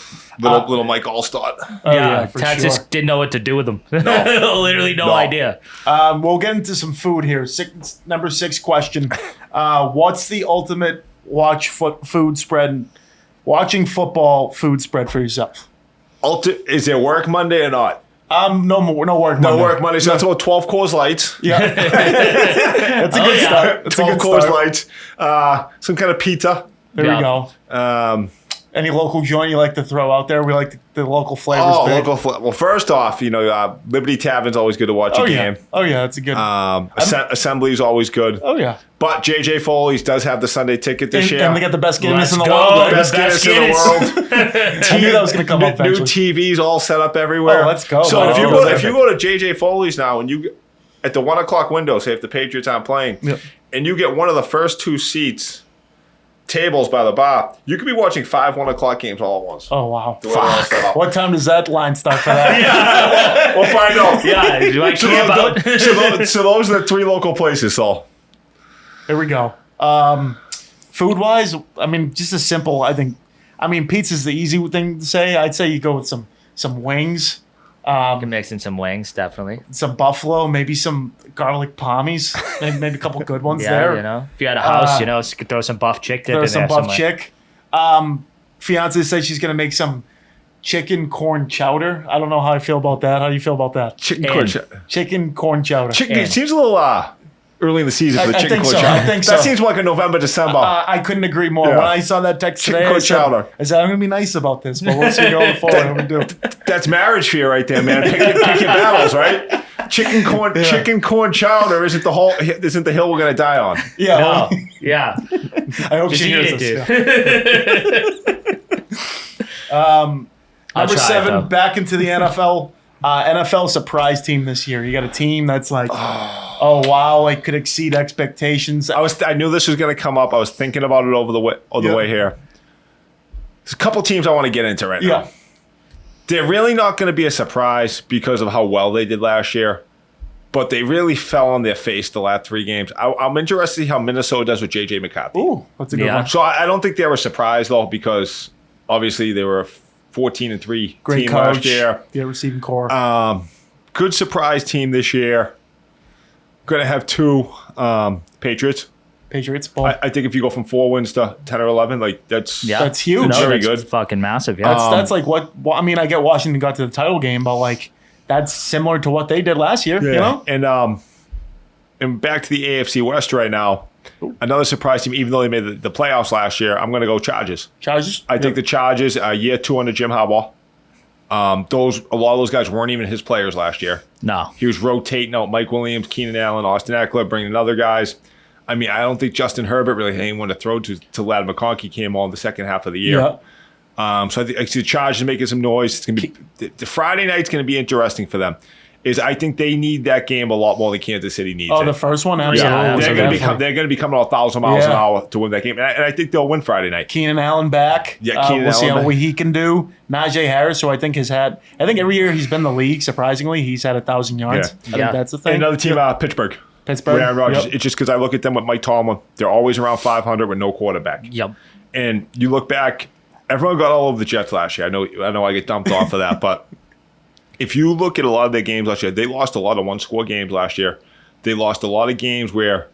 Little Mike Allstott. Oh, Yeah, for Texas sure. didn't know what to do with him. Literally no idea. We'll get into some food here. Number 6 question. What's the ultimate food spread? Watching football food spread for yourself? Is there work Monday or not? No work. No Monday. work Monday. So that's about 12 Coors Lights. Yeah, that's a good yeah. start. That's a 12 good Coors start. Lights. Some kind of pizza. There Yeah. we go. Any local joint you like to throw out there? We like the local flavors. Oh, big. well, first off, Liberty Tavern's always good to watch a yeah. game. Oh yeah, that's a good. Assembly's always good. oh yeah. But JJ Foley's does have the Sunday ticket this year. And they got the best Guinness Let's in the go. world. Right? Best Guinness in the world. I knew that was going to come up New eventually. TVs all set up everywhere. Oh, let's go. So Oh, if terrific. you go to JJ Foley's now and you at the 1 o'clock window, say if the Patriots aren't playing, Yep. and you get one of the first 2 tables by the bar, you could be watching 5 1 o'clock games all at once. Oh wow. The way they're all set up. What time does that line start for that? We'll find out. Yeah, do I camp out? So those are the 3 local places, Saul. Here we go. Food wise, I mean, just a simple. Pizza's the easy thing to say. I'd say you go with some wings, Can mix in some wings, definitely. some buffalo, maybe some garlic palmies, maybe a couple good ones Yeah, there. if you had a house, you could throw some buff chick dip Throw in some there buff somewhere. chick. Fiance said she's gonna make some chicken corn chowder. I don't know how I feel about that. How do you feel about that? Chicken And- corn chowder. Chicken corn chowder. Chicken And- it seems a little early in the season for the I chicken think corn so. chowder. I think That so. seems like a November, December. I couldn't agree more. Yeah. When I saw that text Chicken today, corn chowder. I said, I'm going to be nice about this, but we'll see going forward how we do. That's marriage fear right there, man. Pick your battles, right? Chicken corn chowder isn't the hill we're gonna die on. Yeah. No, yeah. I hope Just she eat hears it, this. dude. Number try it, 7, though. back into the NFL. NFL surprise team this year. You got a team that's like, oh wow, like could exceed expectations. I knew this was going to come up. I was thinking about it over the way here. There's a couple teams I want to get into right now. They're really not going to be a surprise because of how well they did last year, but they really fell on their face the last 3 games. I'm interested to see how Minnesota does with J.J. McCarthy. Ooh, that's a good one. So I don't think they were surprised, though, because obviously they were a 14-3 Great team coach. last year. Yeah, receiving core. Good surprise team this year. Going to have 2 Patriots. Patriots ball. I think if you go from 4 wins to 10 or 11, like that's huge. No, very that's good. fucking massive. Yeah. That's like what I mean. I get Washington got to the title game, but like that's similar to what they did last year. You know, and back to the AFC West right now. Another surprise team, even though they made the playoffs last year. I'm going to go Chargers. Chargers. I think the Chargers, year 2 under Jim Harbaugh. A lot of those guys weren't even his players last year. No. He was rotating out Mike Williams, Keenan Allen, Austin Eckler, bringing in other guys. I mean, I don't think Justin Herbert really had anyone to throw to till Ladd McConkey came on the second half of the year. So I see the Chargers making some noise. It's going to be the Friday night's going to be interesting for them. I think they need that game a lot more than Kansas City needs it. The first one, absolutely. Yeah, they're going to be coming at 1,000 miles an hour to win that game, and I think they'll win Friday night. Keenan Allen back. Yeah, Keenan we'll see Allen how back. he can do. Najee Harris, who I think every year he's been in the league. Surprisingly, he's had 1,000 yards. Yeah. I think that's the thing. And another team, Pittsburgh. Pittsburgh. With Aaron Rodgers. Yep. It's just because I look at them with Mike Tomlin. They're always around 500 with no quarterback. Yep. And you look back, everyone got all over the Jets last year. I know I get dumped off of that, but if you look at a lot of their games last year, they lost a lot of one-score games last year. They lost a lot of games where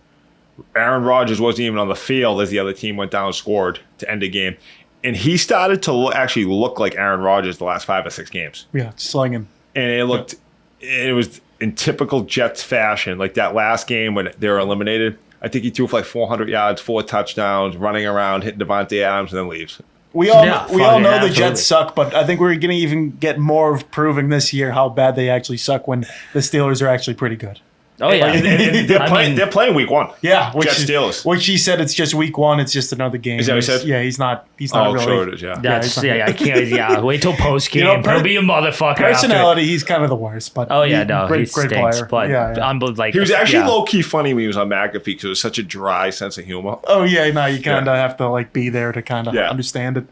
Aaron Rodgers wasn't even on the field as the other team went down and scored to end the game. And he started to actually look like Aaron Rodgers the last 5 or 6 games. Yeah, slinging. And it was in typical Jets fashion, like that last game when they were eliminated. I think he threw for like 400 yards, 4 touchdowns, running around, hitting Devontae Adams, and then leaves. We all know absolutely. the Jets suck, but I think we're going to even get more of proving this year how bad they actually suck when the Steelers are actually pretty good. Oh yeah. And they're playing week 1. Yeah, Jets Steelers. Which he said it's just week 1. It's just another game. Is that what he said? Yeah, he's not Oh, really. sure it is, yeah. I can't. Yeah, wait till post game. He'll be a motherfucker. Personality, he's kind of the worst. But he great stinks. player. But He was actually low-key funny when he was on McAfee because it was such a dry sense of humor. Oh yeah, no, you kind of have to like be there to kind of understand it.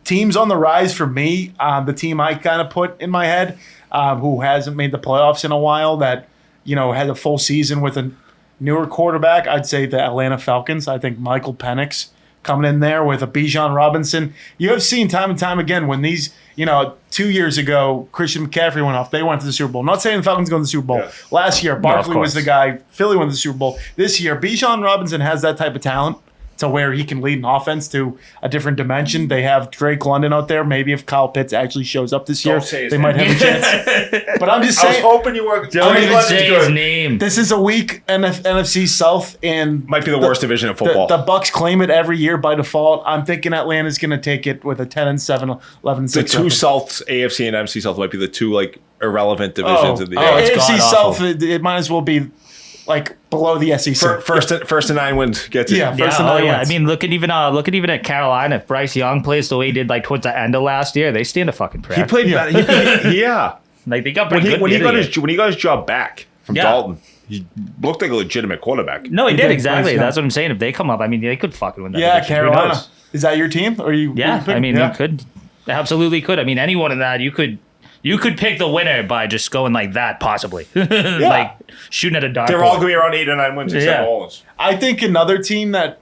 Teams on the rise for me. The team I kind of put in my head, who hasn't made the playoffs in a while, that had a full season with a newer quarterback. I'd say the Atlanta Falcons. I think Michael Penix coming in there with a Bijan Robinson. You have seen time and time again when these, 2 years ago, Christian McCaffrey went off. They went to the Super Bowl. Not saying the Falcons go to the Super Bowl. Yeah. Last year, Barkley was the guy. Philly went to the Super Bowl. This year, Bijan Robinson has that type of talent to where he can lead an offense to a different dimension. They have Drake London out there. Maybe if Kyle Pitts actually shows up this year, they might have a chance. But I'm just saying. I was hoping you were. Don't even say his name. This is a weak NFC South, and might be the worst division in football. The Bucks claim it every year by default. I'm thinking Atlanta's going to take it with a 10-7, 11-6. The two Souths, AFC and NFC South, might be the two irrelevant divisions in the AFC South. It might as well be below the SEC. First to 9 wins gets it. Yeah, first to 9 wins. I mean, look at Carolina. If Bryce Young plays the way he did towards the end of last year, they stand a fucking prayer. He played better. Yeah. They got pretty good. When he got his job back from Dalton, he looked like a legitimate quarterback. No, he did exactly. That's what I'm saying. If they come up, I mean, they could fucking win that. Yeah, division. Carolina. Is that your team? Or you? Yeah, I mean, you could. Absolutely could. I mean, anyone in that, you could pick the winner by just going like that, possibly. Shooting at a dartboard. They're all going to be around 8 or 9 wins except New Orleans. I think another team that,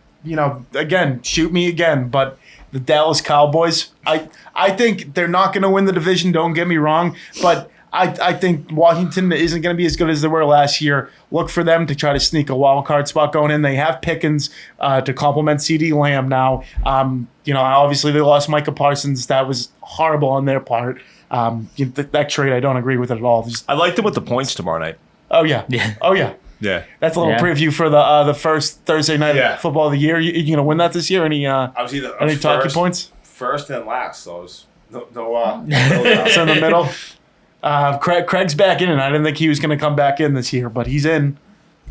again, shoot me again, but the Dallas Cowboys, I think they're not going to win the division, don't get me wrong, but I think Washington isn't going to be as good as they were last year. Look for them to try to sneak a wild card spot going in. They have Pickens to complement CeeDee Lamb now. Obviously they lost Micah Parsons. That was horrible on their part. That trade, I don't agree with it at all. I liked them with the points tomorrow night. Oh, yeah. Oh, yeah. Yeah. That's a little preview for the first Thursday night football of the year. You going to win that this year? Any talking points? First and last, so it was no So in the middle. Craig's back in, and I didn't think he was going to come back in this year, but he's in.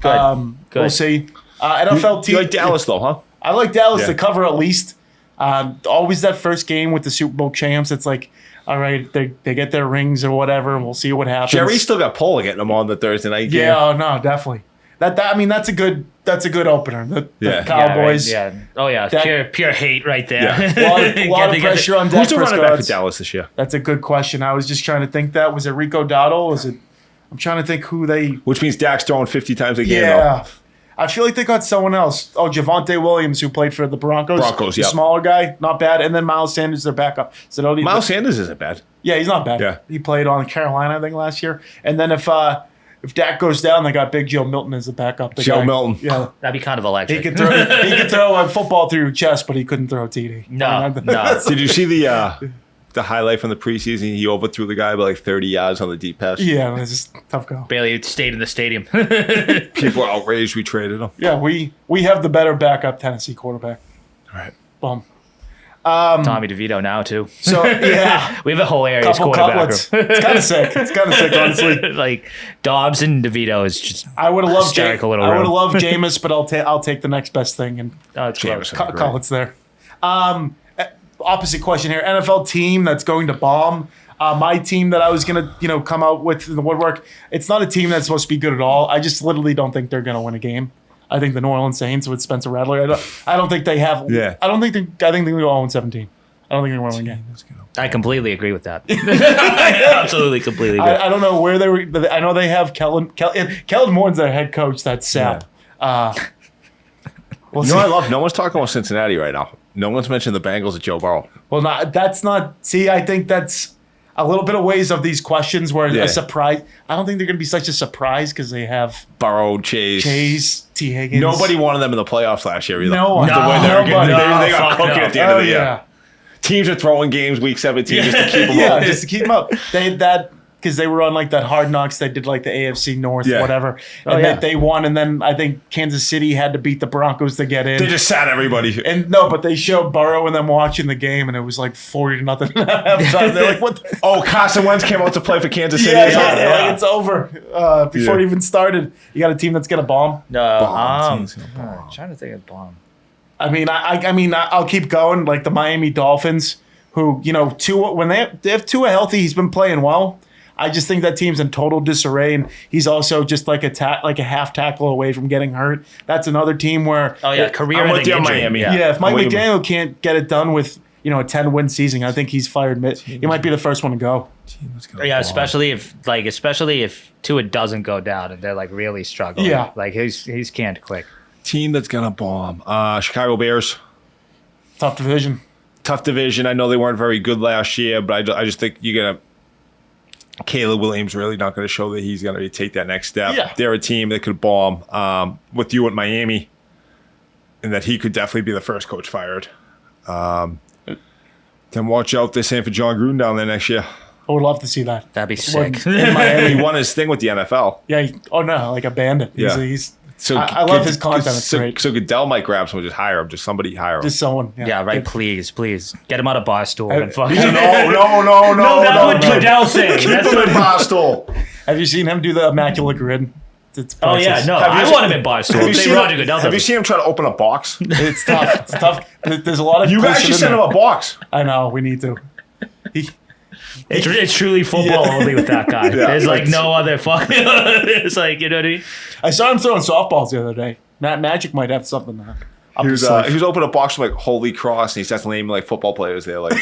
Good. We'll see. NFL team. You like Dallas, though, huh? I like Dallas to cover at least. Always that first game with the Super Bowl champs. It's like all right, they get their rings or whatever, and we'll see what happens. Jerry's still got Pola getting them on the Thursday night game. Yeah, oh, no, definitely. I mean, that's a good opener. The Cowboys. Yeah, right. Oh yeah, pure hate right there. Yeah. A lot of pressure on Dak Who's the running back for Prescott. Dallas this year? That's a good question. I was just trying to think that. Was it Rico Dowdle? I'm trying to think who they... Which means Dak's throwing 50 times a game. Yeah. I feel like they got someone else. Oh, Javonte Williams, who played for the Broncos. Broncos, the yeah. smaller guy, not bad. And then Miles Sanders, their backup. So Miles Sanders isn't bad. Yeah, he's not bad. Yeah. He played on Carolina, I think, last year. And then if Dak goes down, they got Big Joe Milton as the backup. Joe Milton. Yeah. That'd be kind of electric. He could throw a football through your chest, but he couldn't throw a TD. No. Did you see the highlight from the preseason? He overthrew the guy by like 30 yards on the deep pass. Yeah, it's just a tough go. Barely stayed in the stadium. People were outraged we traded him. Yeah, we have the better backup Tennessee quarterback. All right. Boom. Tommy DeVito now too. So yeah, We have a whole area couple quarterback. cutlets. It's kind of sick. It's kind of sick, honestly. Like Dobbs and DeVito is just. I would have loved hysterical little I would have room. loved Jameis, but I'll take the next best thing and It's close. Jameis. cutlets there. Opposite question here. NFL team that's going to bomb. My team that I was gonna come out with in the woodwork. It's not a team that's supposed to be good at all. I just literally don't think they're gonna win a game. I think the New Orleans Saints with Spencer Rattler. I don't think they have. Yeah. I think they're going to go 0-17. I don't think they're going to win a game. I completely agree with that. I absolutely completely agree. I don't know where they were. I know they have Kellen Moore's their head coach. That's Sap. We'll You know what I love? No one's talking about Cincinnati right now. No one's mentioned the Bengals at Joe Burrow. Well, that's not. See, I think that's a little bit of ways of these questions where Yeah. a surprise. I don't think they're going to be such a surprise because they have Burrow, Chase. T. Higgins. Nobody wanted them in the playoffs last year either. No one. The way they were Nobody. getting, they got fuck cooking no. at the end of the year. Yeah. Teams are throwing games week 17 just to keep them Yeah, up. just to keep them up. They had that because they were on like that Hard Knocks. They did like the AFC North, Yeah. whatever, Oh, and yeah. they won. And then I think Kansas City had to beat the Broncos to get in. They just sat everybody. And no, but they showed Burrow and them watching the game, and it was like 40-0 at halftime. They're like, "What the?" Oh, Carson Wentz came out to play for Kansas City. Yeah, or something? yeah, like it's over before Yeah. it even started. You got a team that's gonna bomb. Team's gonna I'm trying to think of bomb. I mean, I'll keep going. Like the Miami Dolphins, who Tua, when they have Tua healthy, he's been playing well. I just think that team's in total disarray, and he's also just like a half tackle away from getting hurt. That's another team where Oh yeah, I'm career-ending with you on injury. Miami. yeah, if Mike I'm with you. McDaniel can't get it done with a 10-win season, I think he's fired. He might be the first one to go. Yeah, especially if Tua doesn't go down and they're like really struggling. Yeah. Like he's can't click. Team that's gonna bomb. Chicago Bears. Tough division. Tough division. I know they weren't very good last year, but I just think you're gonna. Caleb Williams really not going to show that he's going to take that next step. Yeah. They're a team that could bomb with you at Miami, and that he could definitely be the first coach fired. Then watch out. They're saying for John Gruden down there next year. I would love to see that. That'd be sick. In Miami. He won his thing with the NFL. Yeah. Like a bandit. Yeah. He's So I love his content. It's great. So Goodell might grab someone, just hire him. Just somebody hire him. just someone. Yeah, right. Please get him out of Barstool and fucking. no. That's what Goodell said. Keep That's him what. in Barstool. Have you seen him do the immaculate grid? It's Oh yeah, priceless. no, Have you I seen- want him in Barstool. Have you Say seen Roger him- Goodell. Have you seen him try to open a box? It's tough. It's tough. There's a lot of. You guys bullshit should in send him there. a box. I know. We need to. It's truly football Yeah. only with that guy. Yeah, There's like it's- no other fuck. It's like, you know what I mean? I saw him throwing softballs the other day. Magic might have something there. He was opening a box from like Holy Cross, and he starts naming like football players there. Like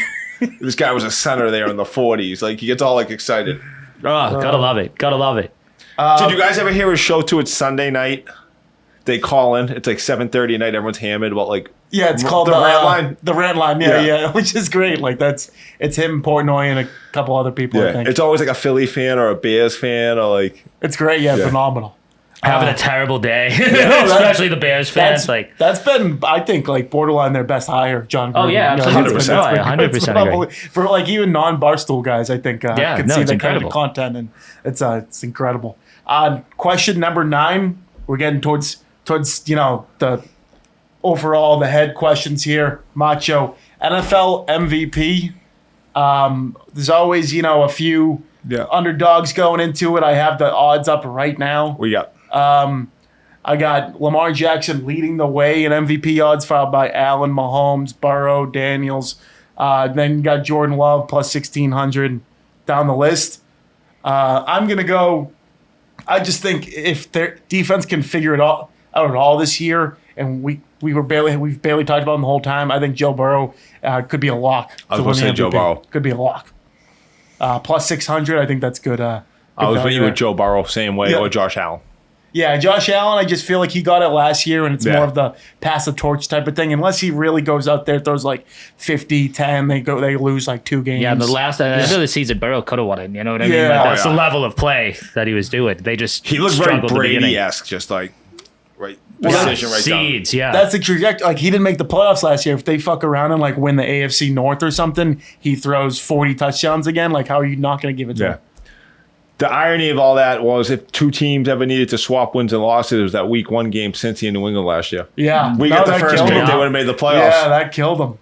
this guy was a center there in the 40s. Like he gets all like excited. Oh, gotta love it. Gotta love it. Did you guys ever hear his show too? It's Sunday night. They call in. It's like 7:30 at night. Everyone's hammered about like Yeah, it's called the rant line. The rant line. Yeah, Yeah. yeah, which is great. Like it's him, Portnoy, and a couple other people. I Yeah, think it's always like a Philly fan or a Bears fan or like. it's great. Yeah, Yeah. phenomenal. Having a terrible day. that- Especially the Bears fans. Like, That's been, I think, like borderline their best hire, John. Oh, Gruden. yeah, You know, absolutely. it's 100% agree. unbelievable. For like even non-Barstool guys, I think Yeah, can no, see it's that kind of incredible. content, and it's incredible. Question number 9. We're getting towards the overall the head questions here. Macho NFL MVP. There's always a few underdogs going into it. I have the odds up right now. We got. I got Lamar Jackson leading the way in MVP odds, followed by Allen, Mahomes, Burrow, Daniels, Then you got Jordan Love plus 1,600 down the list. I'm going to go. I just think if their defense can figure it out at all this year, and we've barely talked about him the whole time, I think Joe Burrow could be a lock. I was going to say Joe Burrow. Could be a lock. Plus 600, I think that's good. I was with you with Joe Burrow, same way, or Josh Allen. Yeah, Josh Allen, I just feel like he got it last year, and it's more of the pass the torch type of thing. Unless he really goes out there, throws like 50, 10, they lose like 2 games. Yeah, the last end of the season, Burrow could have won it. You know what I mean? Like, that's the level of play that he was doing. He looked very Brady-esque, just like precision right seeds, down. Yeah. That's the trajectory. Like, he didn't make the playoffs last year. If they fuck around and like win the AFC North or something, he throws 40 touchdowns again. Like, how are you not going to give it to him? The irony of all that was if 2 teams ever needed to swap wins and losses, it was that week 1 game Cincy in New England last year. Yeah. We got the first pick, they would have made the playoffs. Yeah, that killed them.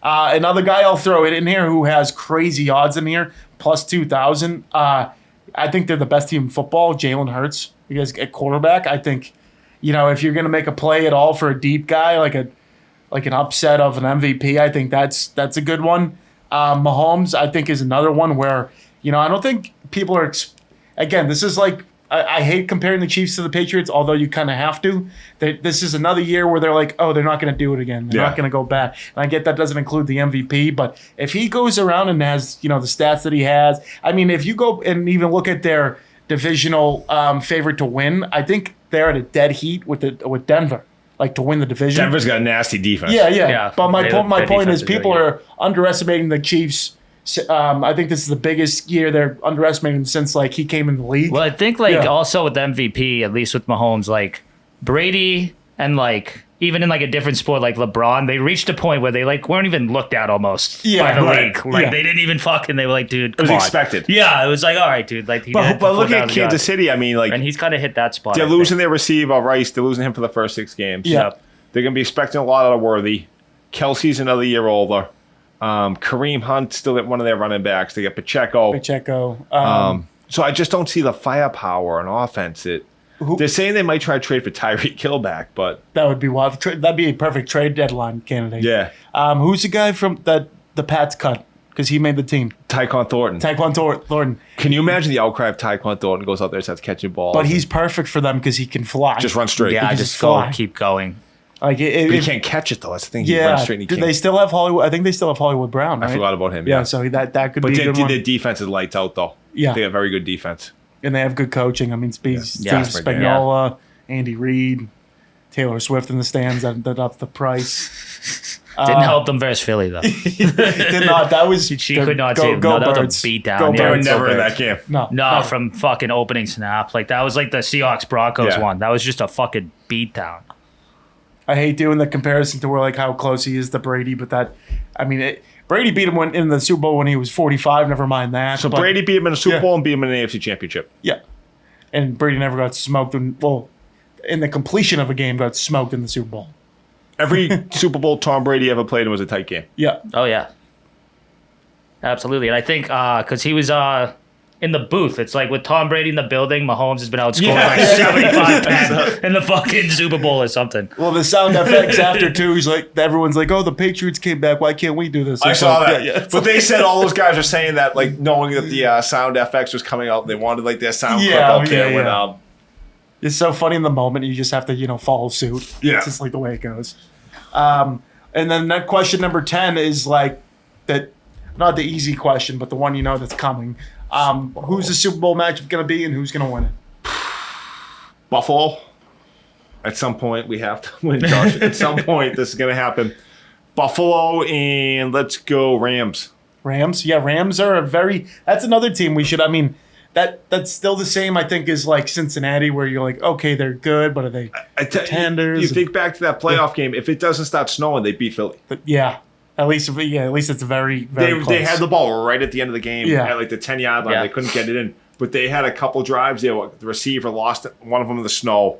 Another guy I'll throw it in here who has crazy odds in here, plus 2,000. I think they're the best team in football, Jalen Hurts. You guys at quarterback, I think, if you're going to make a play at all for a deep guy, like an upset of an MVP, I think that's a good one. Mahomes, I think, is another one where, I don't think people are again, this is like, I hate comparing the Chiefs to the Patriots, although you kind of have to. This is another year where they're like, oh, they're not going to do it again. They're not going to go back. And I get that doesn't include the MVP, but if he goes around and has, the stats that he has, I mean, if you go and even look at their divisional favorite to win, I think they're at a dead heat with Denver, like to win the division. Denver's got a nasty defense. Yeah. But my point is people are underestimating the Chiefs. I think this is the biggest year they're underestimating since like he came in the league. Well, I think also with MVP, at least with Mahomes, like Brady and like even in like a different sport like LeBron, they reached a point where they like weren't even looked at almost by the league. Like they didn't even they were like, dude, come on. It was expected. Yeah, it was like, all right, dude. Like, but look at Kansas City. I mean, like, and he's kind of hit that spot. They're losing their receiver Rice. They're losing him for the first 6 games. Yeah, they're gonna be expecting a lot out of Worthy. Kelsey's another year older. Kareem Hunt still at one of their running backs. They get Pacheco. So I just don't see the firepower and offense. They're saying they might try to trade for Tyreek Hill back, but that would be wild. That'd be a perfect trade deadline candidate. Yeah. Who's the guy from the Pats cut because he made the team? Tyquan Thornton. Can you imagine the outcry of Tyquan Thornton goes out there and starts catching balls? But he's perfect for them because he can fly. Just run straight. Yeah, just go, keep going. Like he can't catch it though. That's the thing. He runs straight. And they still have Hollywood. I think they still have Hollywood Brown. Right? I forgot about him. Yeah, so that could be a good one. But their defense is lights out though. Yeah, they have very good defense. And they have good coaching. I mean, Steve Spagnuolo, Andy Reid, Taylor Swift in the stands. That upped the price. Didn't help them versus Philly though. Did not. That was she could not see him. Go that Birds. was a beat down. They were never in that game. No, from fucking opening snap. Like that was like the Seahawks Broncos one. That was just a fucking beat down. I hate doing the comparison to where like how close he is to Brady, but Brady beat him in the Super Bowl when he was 45. Never mind that. So Brady beat him in the Super Bowl and beat him in the AFC Championship. Yeah, and Brady never got smoked. In the completion of a game, got smoked in the Super Bowl. Every Super Bowl Tom Brady ever played in was a tight game. Yeah. Oh yeah. Absolutely, and I think because he was in the booth. It's like with Tom Brady in the building, Mahomes has been outscored like 75 in the fucking Super Bowl or something. Well, the sound effects after too, he's like, everyone's like, oh, the Patriots came back. Why can't we do this? I saw that. But they said all those guys are saying that, like, knowing that the sound FX was coming out, they wanted like their sound clip out there when it's so funny in the moment. You just have to, follow suit. Yeah. It's just like the way it goes. And then that question number 10 is like that, not the easy question, but the one that's coming. Who's the Super Bowl matchup going to be and who's going to win it? Buffalo. At some point, we have to win, Josh. At some point, this is going to happen. Buffalo and let's go Rams. Rams? Yeah, Rams are that's another team we should, that's still the same, I think, as like Cincinnati, where you're like, okay, they're good, but are they contenders? You think back to that playoff game. If it doesn't start snowing, they beat Philly. Yeah. At least it's very, very close. They had the ball right at the end of the game at like the 10-yard line. Yeah. They couldn't get it in. But they had a couple drives there. The receiver lost one of them in the snow.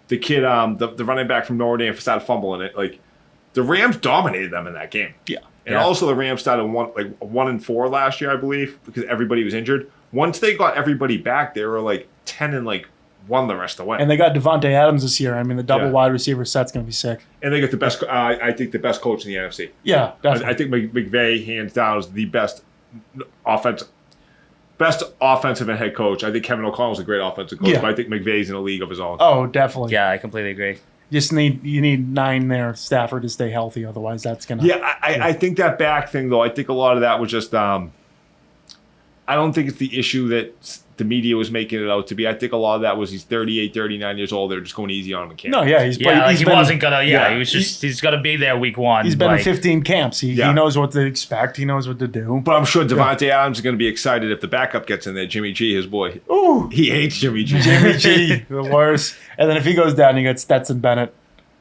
The kid, the running back from Notre Dame started fumbling it. Like, the Rams dominated them in that game. Yeah. And also the Rams started 1-4 last year, I believe, because everybody was injured. Once they got everybody back, they were like 10-1 won the rest of the way. And they got Devontae Adams this year. I mean, the double wide receiver set's going to be sick. And they got the best. I think the best coach in the NFC. Yeah, definitely. I think McVay, hands down, is the best offensive and head coach. I think Kevin O'Connell's a great offensive coach, but I think McVay's in a league of his own. Oh, definitely. Yeah, I completely agree. You need 9 there, Stafford, to stay healthy. Otherwise, that's gonna. Yeah, I think that back thing though. I think a lot of that was just. I don't think it's the issue that the media was making it out to be. I think a lot of that was he's 38, 39 years old. They're just going easy on him in camp. No, yeah, he's wasn't gonna. Yeah, he was just. He's gonna be there week 1. He's been in 15 camps. He knows what to expect. He knows what to do. But I'm sure Devontae Adams is going to be excited if the backup gets in there. Jimmy G, his boy. Ooh, he hates Jimmy G. Jimmy G, the worst. And then if he goes down, you got Stetson Bennett,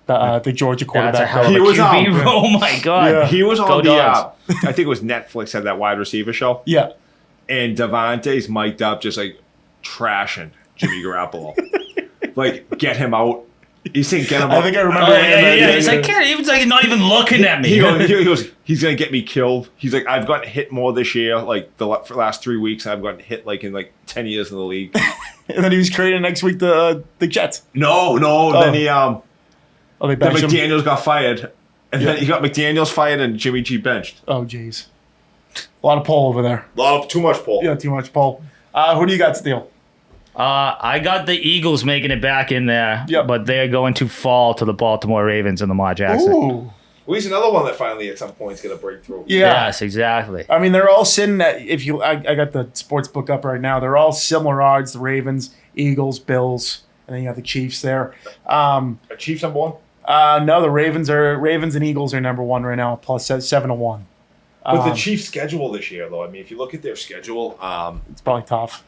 the Georgia quarterback. He was on. Oh my god, Yeah. He was on I think it was Netflix had that wide receiver show. Yeah. And Devontae's mic'd up just like trashing Jimmy Garoppolo. Like, get him out. He's saying get him out. I think I remember. He's like, he's like not even looking at me. He goes, he's going to get me killed. He's like, I've gotten hit more this year. Like, for the last 3 weeks, I've gotten hit like in like 10 years in the league. And then he was creating next week the Jets. No. Then he, they then benched him? McDaniels got fired. And then he got McDaniels fired and Jimmy G benched. Oh, jeez. A lot of pull over there. Too much pull. Yeah, too much pull. Who do you got, Steele? I got the Eagles making it back in there, Yep. but they're going to fall to the Baltimore Ravens and Lamar Jackson. Ooh. Well, he's another one that finally at some point is going to break through. Yeah. Yes, exactly. I mean, they're all sitting at, I got the sports book up right now. They're all similar odds. The Ravens, Eagles, Bills, and then you have the Chiefs there. Are Chiefs number 1? No, the Ravens and Eagles are number 1 right now, plus 7-1. But the Chiefs' schedule this year, though, I mean, if you look at their schedule, it's probably tough.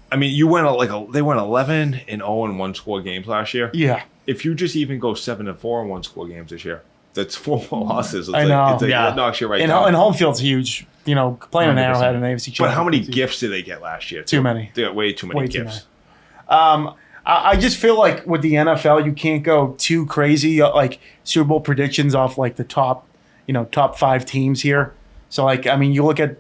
I mean, they went 11-0 in 1-score games last year. Yeah. If you just even go 7-4 in 1-score games this year, that's 4 losses. It's I know. It knocks you right and down. And home field's huge. You know, playing in Arrowhead and AFC Championship. But how many gifts did they get last year? Too many. They got way too many gifts. I just feel like with the NFL, you can't go too crazy like Super Bowl predictions off like the top 5 teams here. So like, I mean, you look at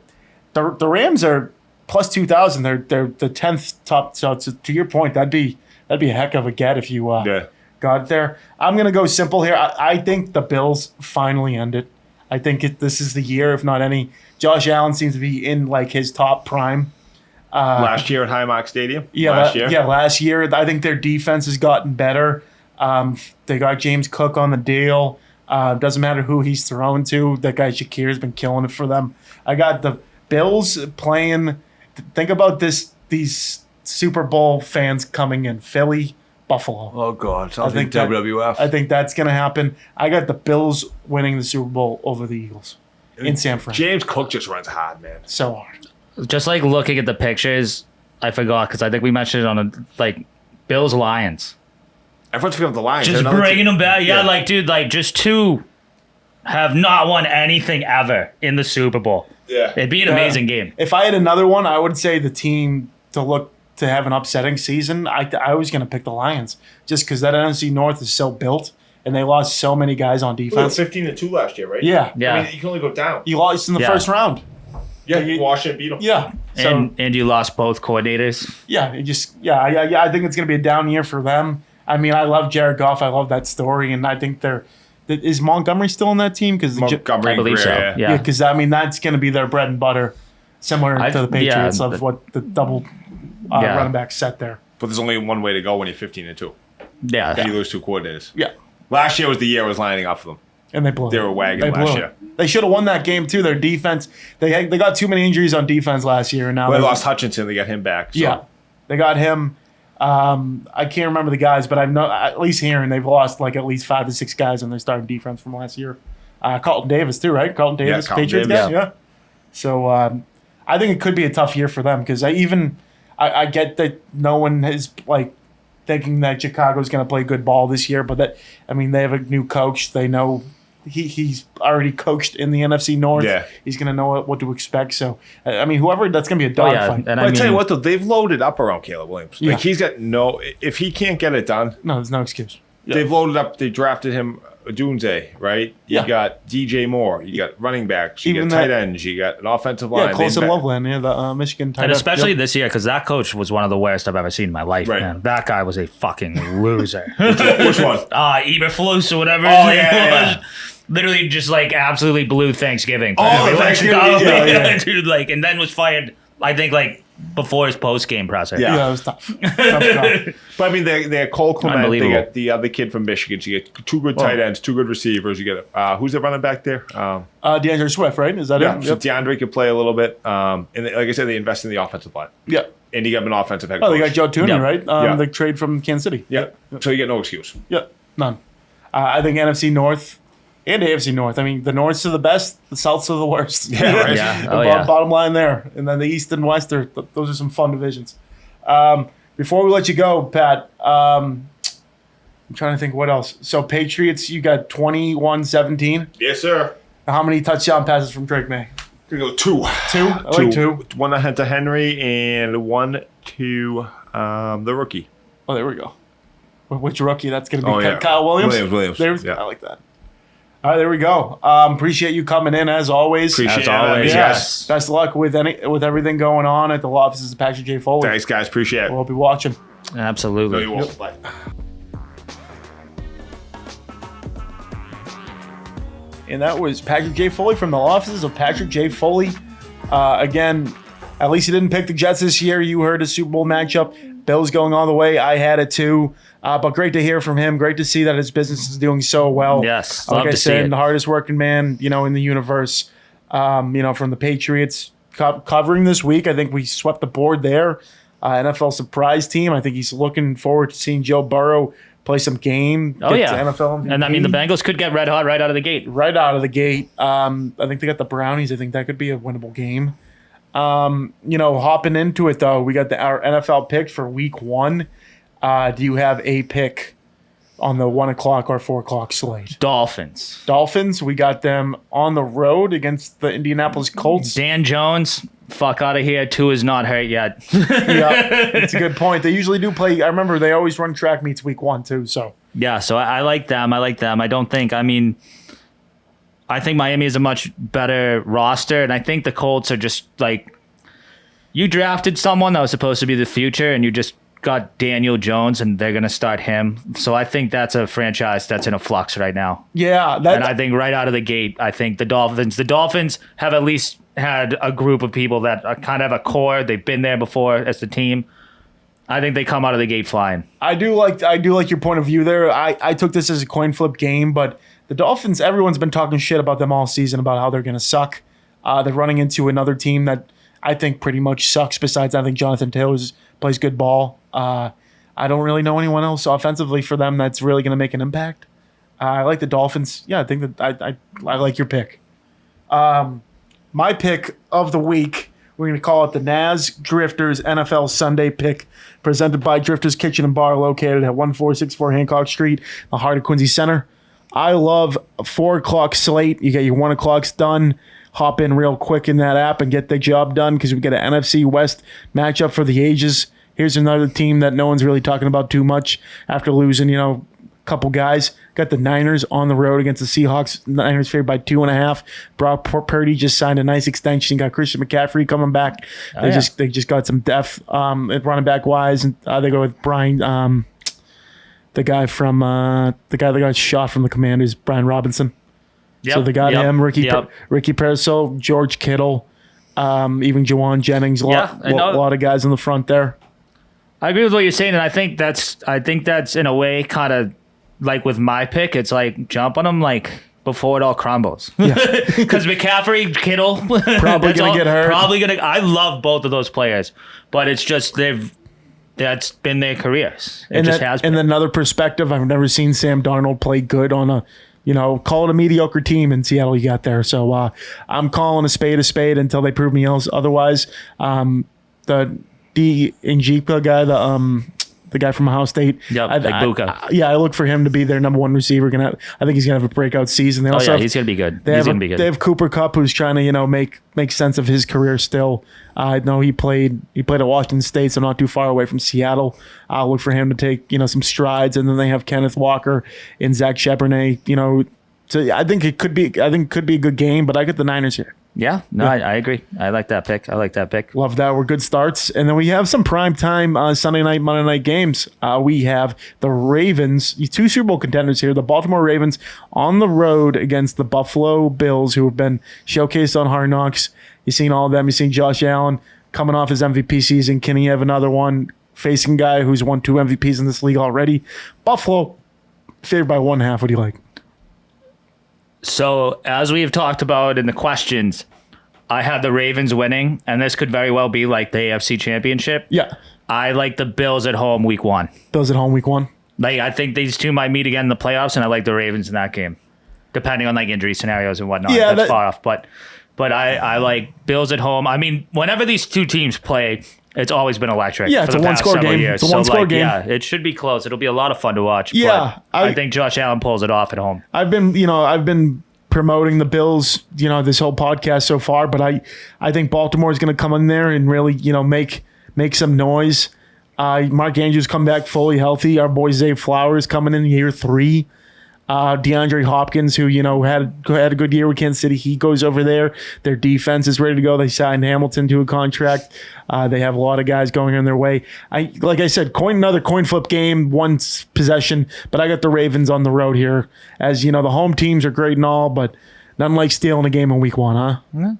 the Rams are plus 2,000. They're the 10th top. So to your point, that'd be a heck of a get if you got there. I'm gonna go simple here. I think the Bills finally end it. I think this is the year, if not any. Josh Allen seems to be in like his top prime. Last year at Highmark Stadium? Last year. I think their defense has gotten better. They got James Cook on the deal. Doesn't matter who he's thrown to. That guy Shakir's been killing it for them. I got the Bills playing. Think about these Super Bowl fans coming in. Philly, Buffalo. Oh, God. I think WWF. I think that's going to happen. I got the Bills winning the Super Bowl over the Eagles in San Fran. James Cook just runs hard, man. So hard. Just like looking at the pictures, I forgot because I think we mentioned it on Bills Lions. Everyone's feeling the Lions. Just bringing them back. Yeah, like, dude, like just 2 have not won anything ever in the Super Bowl. Yeah. It'd be an amazing game. If I had another one, I would say the team to have an upsetting season. I was going to pick the Lions just because that NFC North is so built and they lost so many guys on defense. 15-2 last year, right? Yeah. I mean, you can only go down. You lost in the first round. Yeah, Washington beat them. Yeah. So, and you lost both coordinators. Yeah, I think it's going to be a down year for them. I mean, I love Jared Goff. I love that story, and I think is Montgomery still on that team? Because I believe so. Yeah, because I mean that's going to be their bread and butter, similar to the Patriots of what the double running back set there. But there's only one way to go when you're 15-2. Yeah, You lose 2 coordinators. Yeah. Last year was the year it was lining up for them. And they blew it. They were wagging last year. They should have won that game too. Their defense, they got too many injuries on defense last year, and now they lost Hutchinson. They got him back. So. Yeah, they got him. I can't remember the guys, but I'm at least hearing they've lost like at least 5 to 6 guys on their starting defense from last year. Carlton Davis too, right? Carlton Davis, Patriots guy. Yeah. So I think it could be a tough year for them because I get that no one is like thinking that Chicago's going to play good ball this year, but they have a new coach. They know he's already coached in the NFC North. Yeah. He's going to know what to expect. So, I mean, whoever, that's going to be a dogfight. But I tell you what, though, they've loaded up around Caleb Williams. Yeah. Like, he's got if he can't get it done. No, there's no excuse. they've loaded up. They drafted him Dunze, right? You got DJ Moore. You got running backs. You got tight ends. You got an offensive line. Yeah, Colson Loveland. Yeah, the Michigan tight end. And especially this year, because that coach was one of the worst I've ever seen in my life, man. That guy was a fucking loser. Which one? Eberflus or whatever. Oh, yeah. Literally just like absolutely blew Thanksgiving. Thanksgiving. Dude, like, and then was fired, I think, like, before his post-game presser. Yeah, it was tough. Tough. But I mean, they had Cole Clement. They Unbelievable. got the other kid from Michigan. So you get two good tight ends, two good receivers. You get who's the running back there? DeAndre Swift, right? Is that it? So DeAndre could play a little bit. And like I said, they invested in the offensive line. Yeah. And you got an offensive head coach. Oh, they got Joe Tooney, right? The trade from Kansas City. Yeah. So you get no excuse. Yeah, none. I think NFC North and AFC North. I mean, the North's are the best, the South's are the worst. Yeah, right. Yeah. Bottom line there. And then the East and West, those are some fun divisions. Before we let you go, Pat, I'm trying to think what else. So Patriots, you got 21-17. Yes, sir. How many touchdown passes from Drake May? We're going to go 2. 2? I like 2. One to Henry and one to the rookie. Oh, there we go. Which rookie? That's going to be Kyle Williams? Williams. I like that. All right, there we go. Appreciate you coming in as always. Appreciate As always, yes. Best of luck with everything going on at the Law Offices of Patrick J. Foley. Thanks, guys. Appreciate it. We'll be watching. Absolutely. No, you won't. Bye. And that was Patrick J. Foley from the Law Offices of Patrick J. Foley. Again, at least he didn't pick the Jets this year. You heard a Super Bowl matchup. Bills going all the way. I had it too. But great to hear from him. Great to see that his business is doing so well. Yes, like love I to see said, it. the hardest working man, in the universe. From the Patriots covering this week. I think we swept the board there. NFL surprise team. I think he's looking forward to seeing Joe Burrow play some game. Oh, yeah. NFL MVP. And I mean, the Bengals could get red hot right out of the gate. Right out of the gate. I think they got the Brownies. I think that could be a winnable game. Hopping into it, though, we got our NFL picks for week 1. Do you have a pick on the 1 o'clock or 4 o'clock slate? Dolphins. We got them on the road against the Indianapolis Colts. Dan Jones, fuck out of here. 2 is not hurt yet. Yeah, it's a good point. They usually do play. I remember they always run track meets week 1 too. So yeah, so I like them. I think Miami is a much better roster, and I think the Colts are just like, you drafted someone that was supposed to be the future, and you just got Daniel Jones, and they're going to start him. So I think that's a franchise that's in a flux right now. Yeah. And I think right out of the gate, I think the Dolphins have at least had a group of people that are kind of a core. They've been there before as the team. I think they come out of the gate flying. I do like your point of view there. I took this as a coin flip game, but the Dolphins, everyone's been talking shit about them all season about how they're going to suck. They're running into another team that I think pretty much sucks. Besides, I think Jonathan Taylor plays good ball. I don't really know anyone else offensively for them that's really going to make an impact. I like the Dolphins. Yeah, I think that I like your pick. My pick of the week, we're going to call it the Nazz Drifters NFL Sunday Pick, presented by Drifters Kitchen and Bar, located at 1464 Hancock Street, the heart of Quincy Center. I love a 4 o'clock slate. You get your 1 o'clocks done. Hop in real quick in that app and get the job done because we get an NFC West matchup for the ages. Here's another team that no one's really talking about too much after losing, a couple guys. Got the Niners on the road against the Seahawks. Niners favored by 2.5. Brock Purdy just signed a nice extension. Got Christian McCaffrey coming back. They just got some depth at running back wise. And they go with Brian, the guy that got shot from the Commanders, Brian Robinson. Yep, So they got him, Ricky Pearsall, George Kittle, even Jawan Jennings. A lot of guys in the front there. I agree with what you're saying, and I think that's in a way kind of like with my pick. It's like jump on them like before it all crumbles. Because McCaffrey, Kittle, Probably going to get hurt. I love both of those players, but it's just that's been their careers. It just has been. And another perspective, I've never seen Sam Darnold play good on a, call it a mediocre team in Seattle you got there. So I'm calling a spade until they prove me else. Otherwise, the D Njipa guy, the guy from Ohio State. Yep, like Buka. I look for him to be their number one receiver. I think he's gonna have a breakout season. They also he's gonna be good. They have Cooper Kupp, who's trying to make sense of his career still. I know he played at Washington State, so not too far away from Seattle. I'll look for him to take some strides, and then they have Kenneth Walker and Zach Charbonnet. So I think it could be a good game, but I get the Niners here. Yeah, no, yeah. I agree. I like that pick. Love that. We're good starts. And then we have some primetime Sunday night, Monday night games. We have the Ravens, 2 Super Bowl contenders here. The Baltimore Ravens on the road against the Buffalo Bills, who have been showcased on Hard Knocks. You've seen all of them. You've seen Josh Allen coming off his MVP season. Can he have another one? Facing a guy who's won 2 MVPs in this league already. Buffalo, favored by 1.5. What do you like? So, as we've talked about in the questions, I had the Ravens winning, and this could very well be like the AFC Championship. Yeah. I like the Bills at home week 1. Bills at home week 1? Like, I think these two might meet again in the playoffs, and I like the Ravens in that game, depending on like injury scenarios and whatnot. Yeah, that's far off. But I like Bills at home. I mean, whenever these two teams play, it's always been electric. Yeah, it's a one-score game. Years. It's a one-score game. Yeah, it should be close. It'll be a lot of fun to watch. Yeah, but I think Josh Allen pulls it off at home. I've been promoting the Bills, this whole podcast so far, but I think Baltimore is going to come in there and really, make some noise. Mark Andrews come back fully healthy. Our boy Zay Flowers coming in year 3. DeAndre Hopkins, who had a good year with Kansas City, he goes over there. Their defense is ready to go. They signed Hamilton to a contract. They have a lot of guys going in their way. Like I said, another coin flip game, 1 possession, but I got the Ravens on the road here. As the home teams are great and all, but nothing like stealing a game in week 1, huh? Mm-hmm.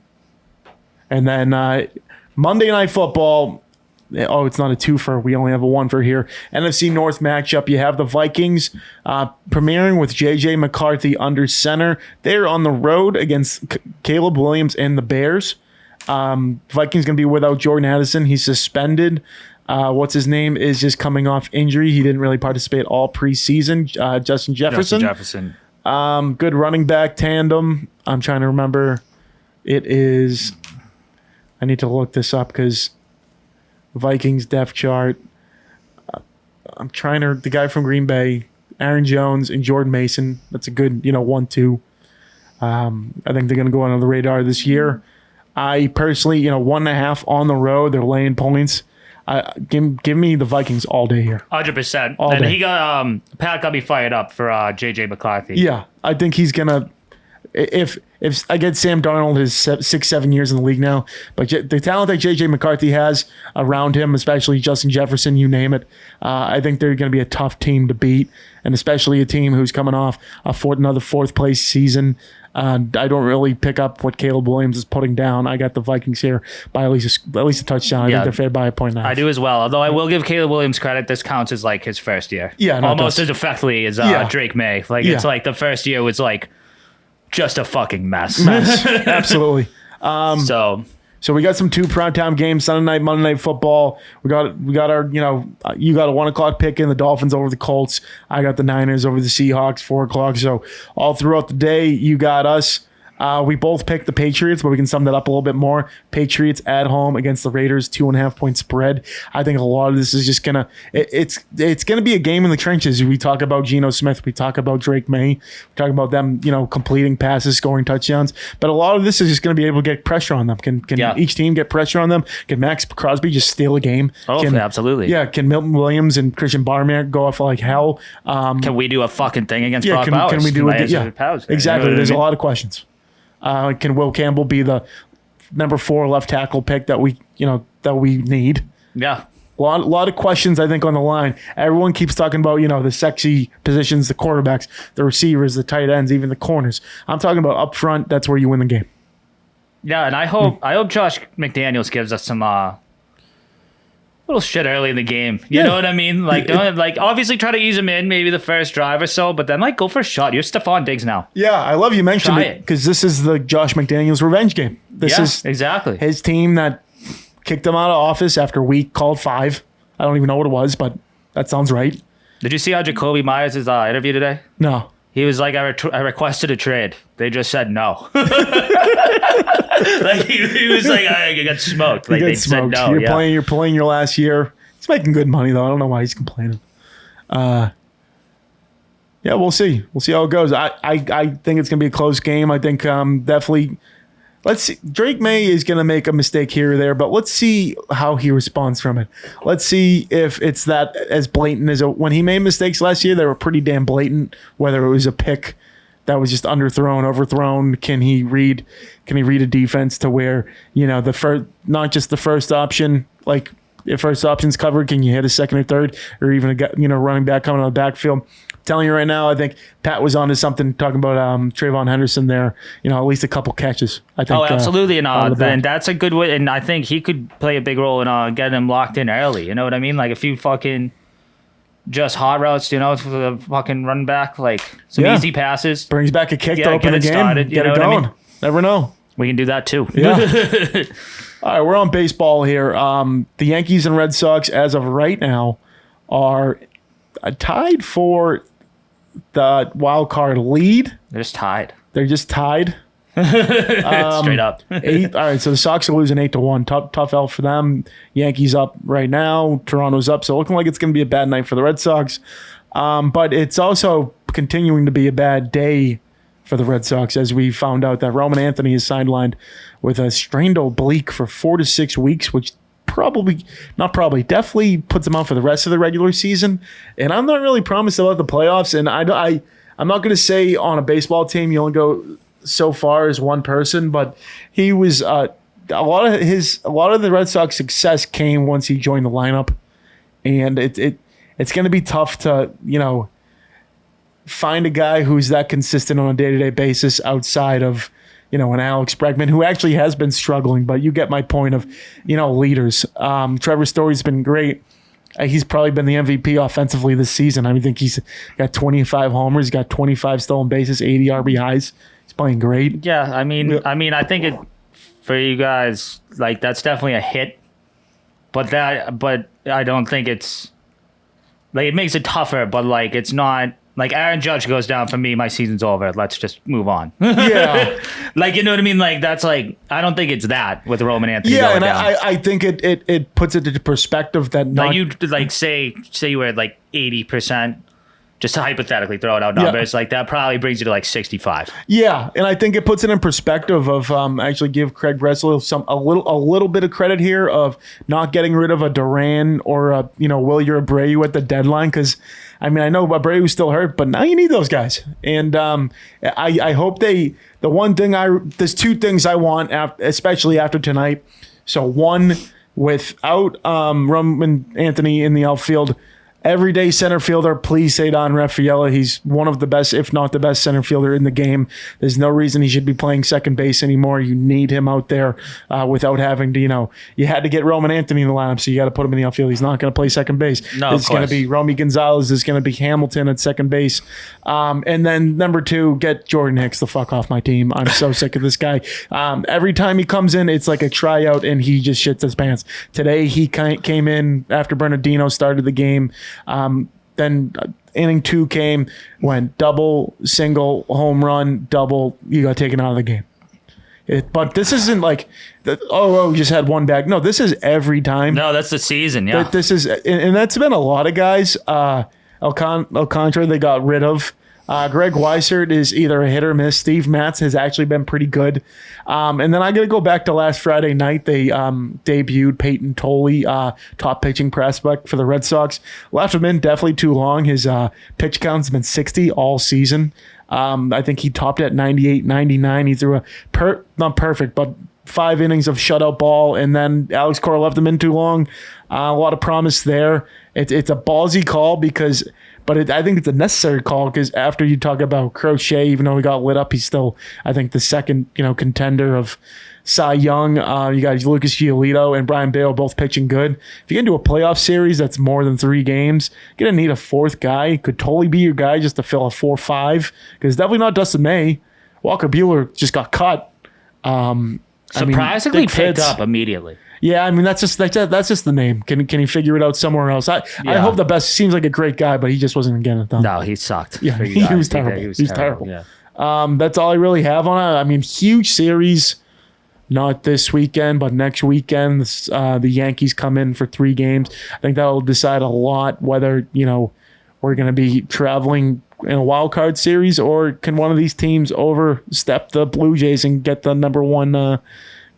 And then Monday Night Football. Oh, it's not a 2-fer. We only have a 1-fer here. NFC North matchup. You have the Vikings premiering with J.J. McCarthy under center. They're on the road against Caleb Williams and the Bears. Vikings going to be without Jordan Addison. He's suspended. What's his name is just coming off injury. He didn't really participate all preseason. Justin Jefferson. Good running back tandem. I'm trying to remember. It is. I need to look this up because Vikings depth chart. I'm trying to. The guy from Green Bay, Aaron Jones and Jordan Mason. That's a good 1-2. I think they're going to go under the radar this year. I personally, 1.5 on the road. They're laying points. Give me the Vikings all day here. 100%. And he got Pat got me fired up for JJ McCarthy. Yeah, I think he's gonna. If I get Sam Darnold, his 6-7 years in the league now, but the talent that JJ McCarthy has around him, especially Justin Jefferson, you name it, I think they're going to be a tough team to beat, and especially a team who's coming off another 4th place season. I don't really pick up what Caleb Williams is putting down. I got the Vikings here by at least a touchdown. I think they're favored by 1.9. I do as well. Although I will give Caleb Williams credit. This counts as like his first year. Yeah, almost as effectively as Drake May. It's like the first year was like just a fucking mess. Absolutely. So we got some 2 primetime games, Sunday night, Monday Night Football. We got our, you got a 1:00 pick in the Dolphins over the Colts. I got the Niners over the Seahawks, 4:00. So all throughout the day, you got us. We both picked the Patriots, but we can sum that up a little bit more. Patriots at home against the Raiders, 2.5-point spread. I think a lot of this is just it's gonna be a game in the trenches. We talk about Geno Smith, we talk about Drake May, we talk about them, completing passes, scoring touchdowns. But a lot of this is just gonna be able to get pressure on them. Can each team get pressure on them? Can Max Crosby just steal a game? Oh, absolutely. Yeah. Can Milton Williams and Christian Barmore go off like hell? Can we do a fucking thing against Brock Bowers? Can we do it? Yeah, exactly. There's a lot of questions. Can Will Campbell be the number 4 left tackle pick that we need? Yeah. A lot of questions, I think, on the line. Everyone keeps talking about, the sexy positions, the quarterbacks, the receivers, the tight ends, even the corners. I'm talking about up front. That's where you win the game. Yeah, and I hope Josh McDaniels gives us some little shit early in the game. You know what I mean? Like, don't obviously try to ease him in, maybe the first drive or so, but then go for a shot. You're Stephon Diggs now. Yeah, I love you mentioned it because this is the Josh McDaniels revenge game. This is exactly his team that kicked him out of office after week called 5. I don't even know what it was, but that sounds right. Did you see how Jacoby Myers' interview today? No. He was like, I requested a trade. They just said no. He was like, I got smoked. Like they said no. You're playing your last year. making good money though. I don't know why he's complaining. Yeah, we'll see. We'll see how it goes. I think it's gonna be a close game. I think definitely. Let's see. Drake May is going to make a mistake here or there, but let's see how he responds from it. Let's see if it's that as blatant as when he made mistakes last year. They were pretty damn blatant. Whether it was a pick that was just underthrown, overthrown, can he read a defense to where the first, not just the first option, like if first option's covered, can you hit a second or third, or even a running back coming out of the backfield? Telling you right now, I think Pat was onto something talking about Trayvon Henderson there. at least a couple catches. I think. Oh, absolutely, and that's a good way. And I think he could play a big role in getting him locked in early. You know what I mean? Like if you fucking just hot routes, for the fucking run back, like some easy passes, brings back a kick to open the game, started, get it going. I mean? Never know. We can do that too. Yeah. All right, we're on baseball here. The Yankees and Red Sox, as of right now, are tied for the wild card lead. They're just tied. Straight up. 8. All right, so the Sox are losing 8-1. Tough L for them. Yankees up right now. Toronto's up, so looking like it's going to be a bad night for the Red Sox. But it's also continuing to be a bad day for the Red Sox, as we found out that Roman Anthony is sidelined with a strained oblique for 4 to 6 weeks, which definitely puts him out for the rest of the regular season. And I'm not really promised about the playoffs. And I'm not going to say on a baseball team you only go so far as one person, but he was a lot of the Red Sox success came once he joined the lineup, and it's going to be tough to find a guy who's that consistent on a day-to-day basis outside of an Alex Bregman, who actually has been struggling, but you get my point of, leaders. Trevor Story's been great. He's probably been the MVP offensively this season. I think he's got 25 homers, he's got 25 stolen bases, 80 RBIs. He's playing great. Yeah, I think it for you guys, like that's definitely a hit, but I don't think it's like it makes it tougher, but like it's not. Like Aaron Judge goes down for me, my season's over. Let's just move on. Yeah, like you know what I mean. Like that's like I don't think it's that with Roman Anthony. Yeah, going and down. I think it puts it into perspective that like you like say you were at like 80%. Just to hypothetically throw it out numbers, like that probably brings you to like 65. Yeah, and I think it puts it in perspective of actually give Craig Breslow a little bit of credit here of not getting rid of a Duran or a Wilyer Abreu at the deadline, because I know Abreu's still hurt, but now you need those guys, and I hope there's two things I want, especially after tonight. So one, without Roman Anthony in the outfield, everyday center fielder, please say Don Rafaela. He's one of the best, if not the best center fielder in the game. There's no reason he should be playing second base anymore. You need him out there without having to, you had to get Roman Anthony in the lineup, so you got to put him in the outfield. He's not going to play second base. No, it's going to be Romy Gonzalez. It's going to be Hamilton at second base. And then number 2, get Jordan Hicks the fuck off my team. I'm so sick of this guy. Every time he comes in, it's like a tryout, and he just shits his pants. Today, he came in after Bernardino started the game. Then inning 2 came, went double, single, home run, double. You got taken out of the game. But this isn't like, we just had one back. No, this is every time. No, that's the season. Yeah, this is, and that's been a lot of guys. Alcantara they got rid of. Greg Weissert is either a hit or miss. Steve Matz has actually been pretty good. And then I got to go back to last Friday night. They debuted Peyton Tolley, top pitching prospect for the Red Sox. Left him in definitely too long. His pitch count's been 60 all season. I think he topped at 98, 99. He threw not perfect, but 5 innings of shutout ball, and then Alex Cora left him in too long. A lot of promise there. It's a ballsy call but I think it's a necessary call, because after you talk about Crochet, even though he got lit up, he's still, I think, the second contender of Cy Young. You got Lucas Giolito and Brian Bale both pitching good. If you get into a playoff series that's more than 3 games, you're going to need a 4th guy. Could totally be your guy just to fill a 4-5, because definitely not Dustin May. Walker Buehler just got cut. Surprisingly picked up immediately. Yeah, that's just the name. Can he figure it out somewhere else? I hope the best. Seems like a great guy, but he just wasn't getting it done. No, he sucked. Yeah, he was terrible. He was terrible. Yeah. That's all I really have on it. Huge series. not this weekend, but next weekend. The Yankees come in for 3 games. I think that'll decide a lot whether, we're going to be traveling in a wild card series, or can one of these teams overstep the Blue Jays and get the number one,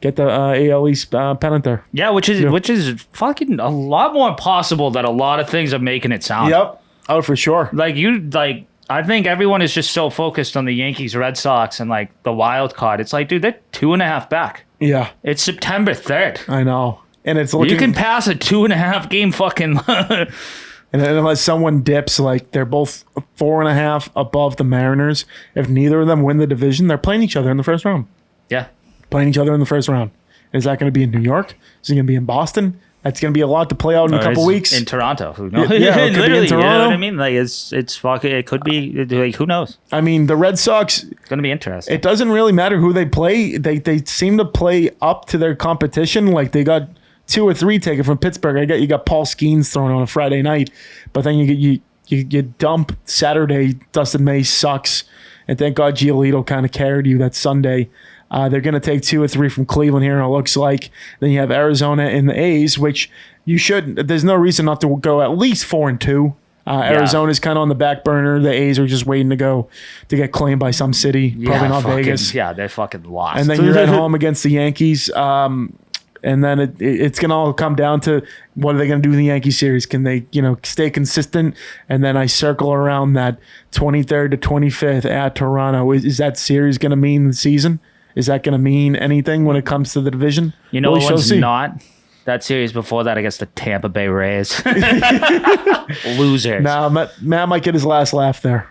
get the AL East pennant there. Yeah, which is fucking a lot more possible than a lot of things are making it sound. Yep. Oh, for sure. I think everyone is just so focused on the Yankees, Red Sox, and the wild card. It's like, dude, they're 2.5 back. Yeah. It's September 3rd. I know. And it's looking... You can pass a 2.5 game fucking... And unless someone dips, they're both 4.5 above the Mariners. If neither of them win the division, they're playing each other in the first round. Yeah. Playing each other in the first round. Is that going to be in New York? Is it going to be in Boston? That's going to be a lot to play out in a couple weeks. In Toronto. Who knows? Yeah, it could be in Toronto. You know what I mean? It's fucking... It could be... who knows? I mean, the Red Sox... It's going to be interesting. It doesn't really matter who they play. They seem to play up to their competition. They got 2 or 3 taken from Pittsburgh. You got Paul Skeens thrown on a Friday night, but then you dump Saturday. Dustin May sucks, and thank God Giolito kind of carried you that Sunday. They're going to take 2 or 3 from Cleveland here, and it looks like. Then you have Arizona and the A's, which you should. There's no reason not to go at least 4-2. Arizona's kind of on the back burner. The A's are just waiting to get claimed by some city, probably not Vegas. Yeah, they're fucking lost. And then you're at home against the Yankees. And then it's going to all come down to what are they going to do in the Yankee series? Can they, stay consistent? And then I circle around that 23rd to 25th at Toronto. Is that series going to mean the season? Is that going to mean anything when it comes to the division? What's not? That series before that against the Tampa Bay Rays. Losers. Now, Matt might get his last laugh there.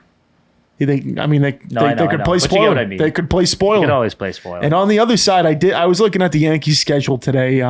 They could play spoiler. I mean. They could play spoiler. You could always play spoiler. And on the other side, I was looking at the Yankees schedule today.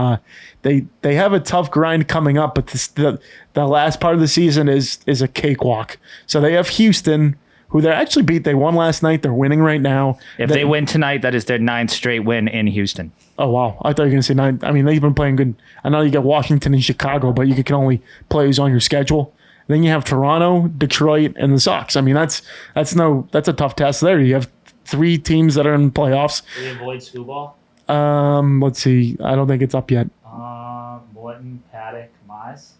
They have a tough grind coming up, but the last part of the season is a cakewalk. So they have Houston, who they actually beat. They won last night. They're winning right now. If they win tonight, that is their 9th straight win in Houston. Oh, wow. I thought you were going to say 9. I mean, they've been playing good. I know you got Washington and Chicago, but you can only play who's on your schedule. Then you have Toronto, Detroit, and the Sox. I mean, that's a tough test there. You have 3 teams that are in playoffs. Do we avoid Screwball? Let's see. I don't think it's up yet. Morton, Paddock, Mize.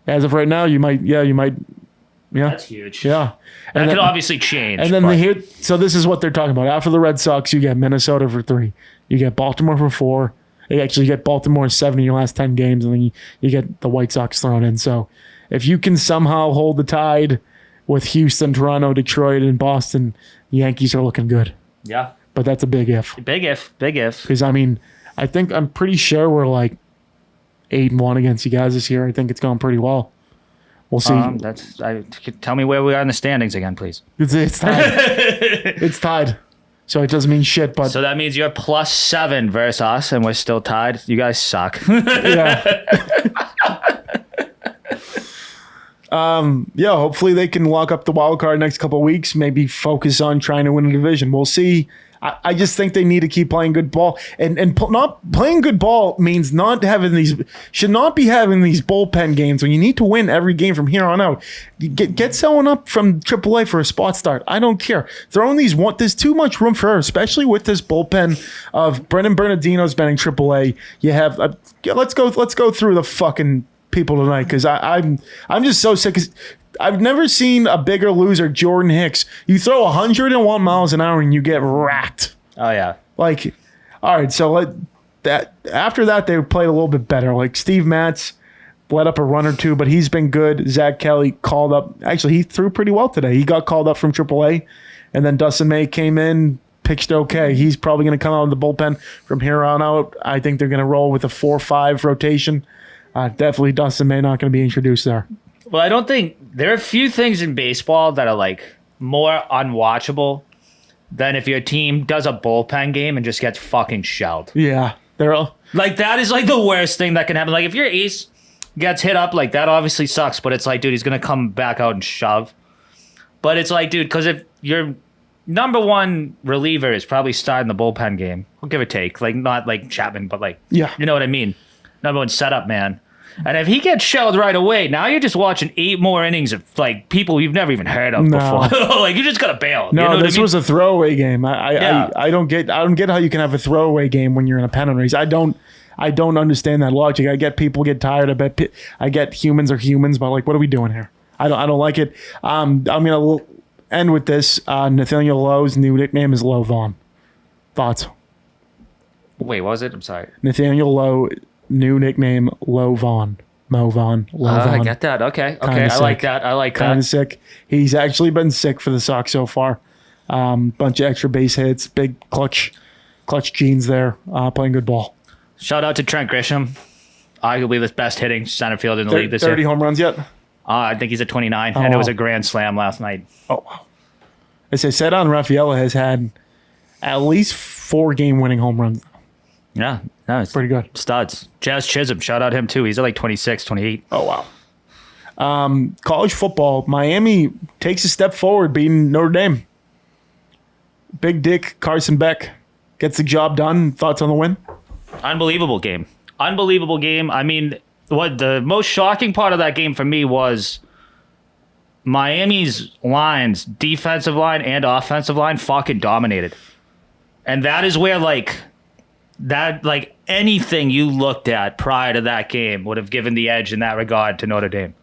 As of right now, you might. Yeah. That's huge. Yeah. That could obviously change. And then so this is what they're talking about. After the Red Sox, you get Minnesota for 3. You get Baltimore for 4. You actually get Baltimore 7 in your last 10 games, and then you get the White Sox thrown in. So if you can somehow hold the tide with Houston, Toronto, Detroit, and Boston, the Yankees are looking good. Yeah. But that's a big if. Big if. Because, I'm pretty sure we're 8-1 against you guys this year. I think it's going pretty well. We'll see. Tell me where we are in the standings again, please. It's tied. It's tied. So it doesn't mean shit, but... So that means you're +7 versus us, and we're still tied? You guys suck. Yeah. Hopefully they can lock up the wild card next couple of weeks, maybe focus on trying to win a division. We'll see. I just think they need to keep playing good ball. And not playing good ball means should not be having these bullpen games when you need to win every game from here on out. Get someone up from AAA for a spot start. I don't care. There's too much room for her, especially with this bullpen of Brendan Bernardino's been in AAA. You have let's go through the fucking people tonight, because I'm just so sick. I've never seen a bigger loser, Jordan Hicks. You throw 101 miles an hour and you get racked. Oh yeah. All right. So after that, they played a little bit better. Steve Matz let up a run or 2, but he's been good. Zach Kelly called up. Actually, he threw pretty well today. He got called up from AAA, and then Dustin May came in, pitched okay. He's probably going to come out of the bullpen from here on out. I think they're going to roll with a 4-5 rotation. Definitely Dustin May not going to be introduced there. Well, I don't think there are a few things in baseball that are more unwatchable than if your team does a bullpen game and just gets fucking shelled. Yeah, they're all that is the worst thing that can happen. If your ace gets hit up, that obviously sucks. But it's dude, he's gonna come back out and shove. But it's dude, because if your number one reliever is probably starting the bullpen game, give or take, not Chapman, but yeah, you know what I mean. Number one setup man. And if he gets shelled right away, now you're just watching 8 more innings of like people you've never even heard of before. Like you just gotta bail. No, you know this was a throwaway game. I don't get how you can have a throwaway game when you're in a pennant race. I don't understand that logic. I get people get tired. I get humans are humans, but like, what are we doing here? I don't like it. I'm gonna end with this. Nathaniel Lowe's new nickname is Low Vaughn. Thoughts? Wait, what was it? I'm sorry. Nathaniel Lowe, new nickname Low Vaughn. Mo Vaughn. Low Vaughn. I get that. Okay. I like that. Kind of sick. He's actually been sick for the Sox so far. Bunch of extra base hits, big clutch genes there. Playing good ball. Shout out to Trent Grisham, arguably the best hitting center fielder in the league this year. 30 home runs yet? I think he's at 29, and it was a grand slam last night. Oh, wow. As I said, Rafaela has had at least 4 game-winning home runs. Yeah, it's pretty good. Studs. Jazz Chisholm, shout out him too. He's at like 26, 28. Oh, wow. College football, Miami takes a step forward beating Notre Dame. Big Dick Carson Beck gets the job done. Thoughts on the win? Unbelievable game. I mean, what the most shocking part of that game for me was Miami's lines, defensive line and offensive line, fucking dominated. And that is where anything you looked at prior to that game would have given the edge in that regard to Notre Dame.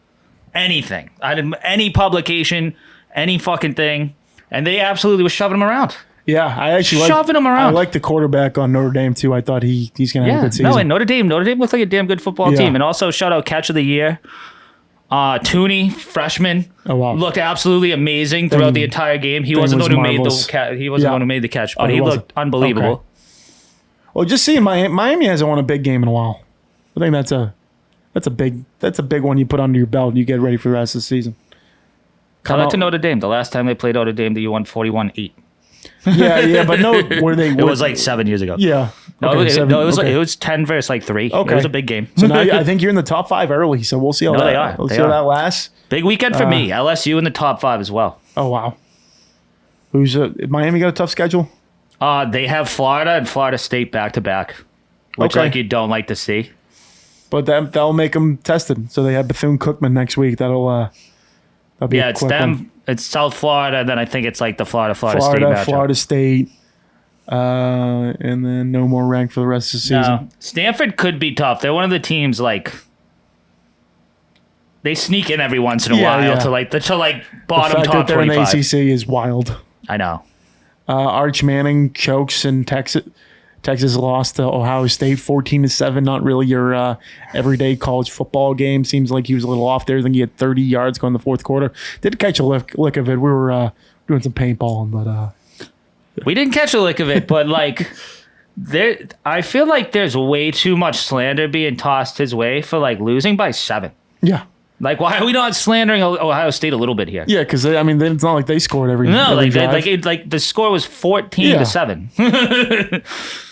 Anything. Any publication, any fucking thing. And they absolutely were shoving them around. Yeah, I actually shoving him around. I like the quarterback on Notre Dame too. I thought he's going to have a good season. No, and Notre Dame looks like a damn good football team. And also shout out catch of the year. Tooney, freshman, looked absolutely amazing throughout the entire game. He wasn't the one who made the one who made the catch, but he looked unbelievable. Okay. Well, just seeing Miami hasn't won a big game in a while. I think that's a big one you put under your belt and you get ready for the rest of the season. Shout out to Notre Dame. The last time they played Notre Dame, they won 41-8. Yeah, but no, it was like 7 years ago. Yeah. It was 10 versus like 3. Okay. It was a big game. So now I think you're in the top 5 early, so we'll see how how that lasts. Big weekend for me. LSU in the top 5 as well. Oh, wow. Miami got a tough schedule? They have Florida and Florida State back-to-back, which you don't like to see. But that'll make them tested. So they have Bethune-Cookman next week. That'll be a quick them. one. It's South Florida, and then I think it's like the Florida State matchup. Florida State, and then no more rank for the rest of the season. No. Stanford could be tough. They're one of the teams they sneak in every once in a while to bottom the fact top that they're 25. in the ACC is wild. I know. Archie Manning chokes in Texas. Texas lost to Ohio State 14-7. Not really your everyday college football game. Seems like he was a little off there. I think he had 30 yards going in the fourth quarter. Did catch a lick of it. We were doing some paintballing, but we didn't catch a lick of it. But I feel like there's way too much slander being tossed his way for losing by 7. Yeah. Why are we not slandering Ohio State a little bit here? Yeah, because it's not like they scored every. No, every drive. the score was 14-7.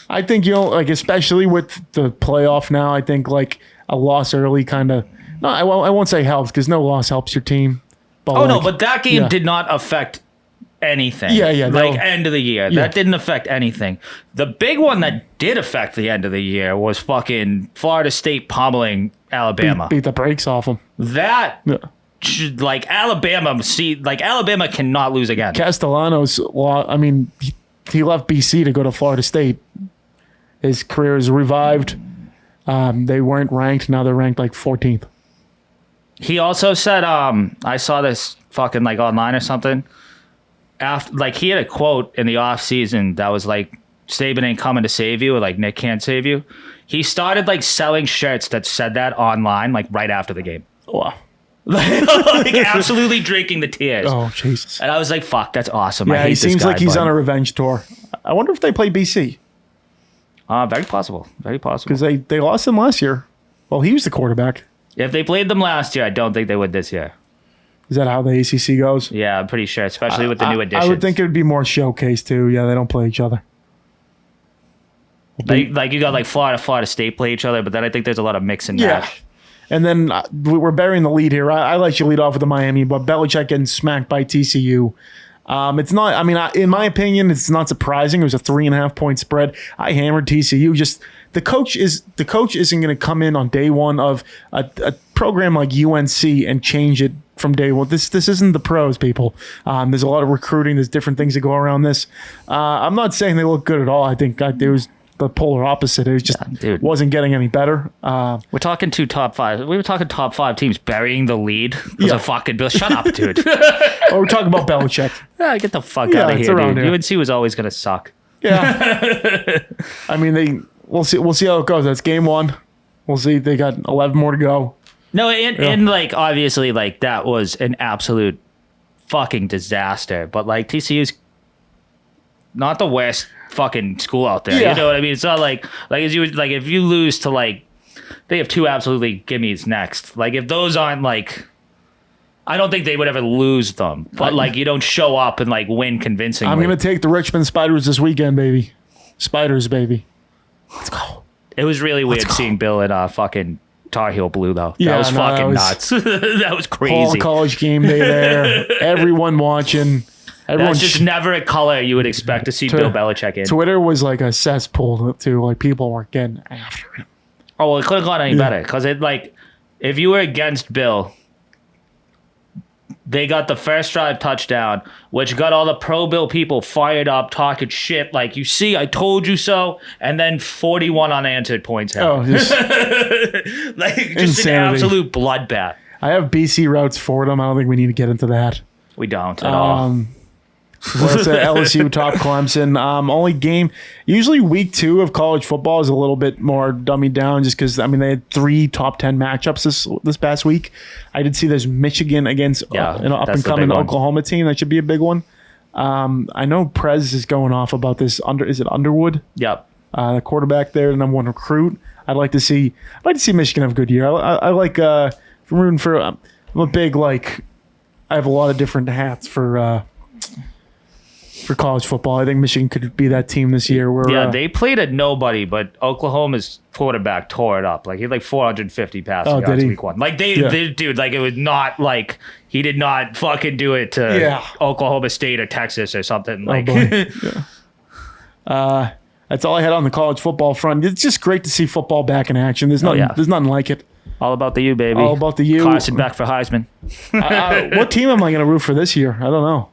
I think especially with the playoff now, I think a loss early kind of. No, I won't say helps because no loss helps your team. But but that game did not affect anything. Yeah. End of the year. That didn't affect anything. The big one that did affect the end of the year was fucking Florida State pummeling Alabama. Beat the brakes off them. That Alabama cannot lose again. Castellanos, he left BC to go to Florida State. His career is revived. They weren't ranked. Now they're ranked 14th. He also said, I saw this fucking online or something. After he had a quote in the offseason that was Saban ain't coming to save you, or Nick can't save you. He started selling shirts that said that online right after the game. Wow. Absolutely drinking the tears. Oh, Jesus. And I was like, fuck, that's awesome. Yeah, I hate he this seems guy, like he's on a revenge tour. I wonder if they play BC. Very possible. Very possible. Because they lost him last year. Well, he was the quarterback. If they played them last year, I don't think they would this year. Is that how the ACC goes? Yeah, I'm pretty sure, especially with the new additions. I would think it would be more showcase, too. Yeah, they don't play each other. You got Florida State play each other, but then I think there's a lot of mix and match. And then we're burying the lead here. I let you lead off with the Miami, but Belichick getting smacked by TCU. It's not. I mean, in my opinion, it's not surprising. It was a 3.5 point spread. I hammered TCU. Just the coach isn't going to come in on day one of a program like UNC and change it from day one. This isn't the pros, people. There's a lot of recruiting. There's different things that go around this. I'm not saying they look good at all. I think it was the polar opposite. It was just wasn't getting any better. We're talking top 5. We were talking top 5 teams burying the lead because of fucking Bill. Shut up, dude. We're talking about Belichick. Get the fuck out of here, dude. Here. UNC was always gonna suck. Yeah. I mean, we'll see how it goes. That's game 1. We'll see. They got 11 more to go. No, and like obviously like that was an absolute fucking disaster. But like TCU's not the worst fucking school out there. Yeah. You know what I mean? It's not like as you like if you lose to like they have 2 absolutely gimmies next. Like if those aren't like I don't think they would ever lose them. But like you don't show up and like win convincingly. I'm gonna take the Richmond Spiders this weekend, baby. Spiders, baby. Let's go. It was really weird seeing Bill in fucking Tar Heel blue though. Yeah, that was fucking nuts. That was crazy. All college game day there. Everyone watching. That's just never a color you would expect to see Bill Belichick in. Twitter was like a cesspool too. Like people were getting after him. Oh well, it couldn't have gone any better because it like if you were against Bill, they got the first drive touchdown, which got all the pro Bill people fired up, talking shit like, you see, I told you so, and then 41 unanswered points. Oh, just like just insanity. An absolute bloodbath. I have BC routes for them. I don't think we need to get into that. We don't at all. Well, it's LSU top Clemson. Only game. Usually week 2 of college football is a little bit more dummied down just because, I mean, they had 3 top 10 matchups this past week. I did see there's Michigan against an up-and-coming Oklahoma team. That should be a big one. I know Prez is going off about this. Is it Underwood? Yep. The quarterback there, the number 1 recruit. I'd like to see Michigan have a good year. I like I'm rooting for. I'm a big like. I have a lot of different hats for college football. I think Michigan could be that team this year. Where they played at nobody, but Oklahoma's quarterback tore it up. Like he had like 450 passing yards week 1. Like they dude, like it was not like he did not fucking do it to Oklahoma State or Texas or something. Like that's all I had on the college football front. It's just great to see football back in action. There's nothing like it. All about the U, baby. All about the U. Carson back for Heisman. What team am I going to root for this year? I don't know.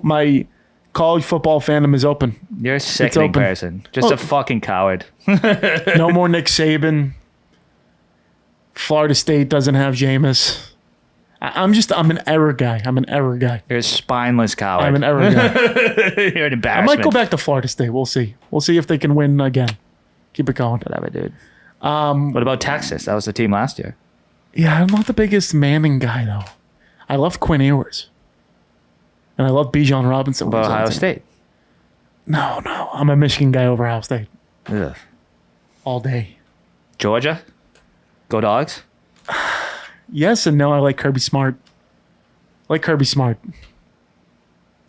My college football fandom is open. You're a sickening person. Just a fucking coward. No more Nick Saban. Florida State doesn't have Jameis. I'm an error guy. You're a spineless coward. I'm an error guy. You're an embarrassment. I might go back to Florida State. We'll see. We'll see if they can win again. Keep it going. Whatever, dude. What about Texas? That was the team last year. Yeah, I'm not the biggest Manning guy, though. I love Quinn Ewers. And I love Bijan Robinson. What about Ohio State? No. I'm a Michigan guy over Ohio State. Ugh. All day. Georgia? Go Dogs? Yes and no. I like Kirby Smart.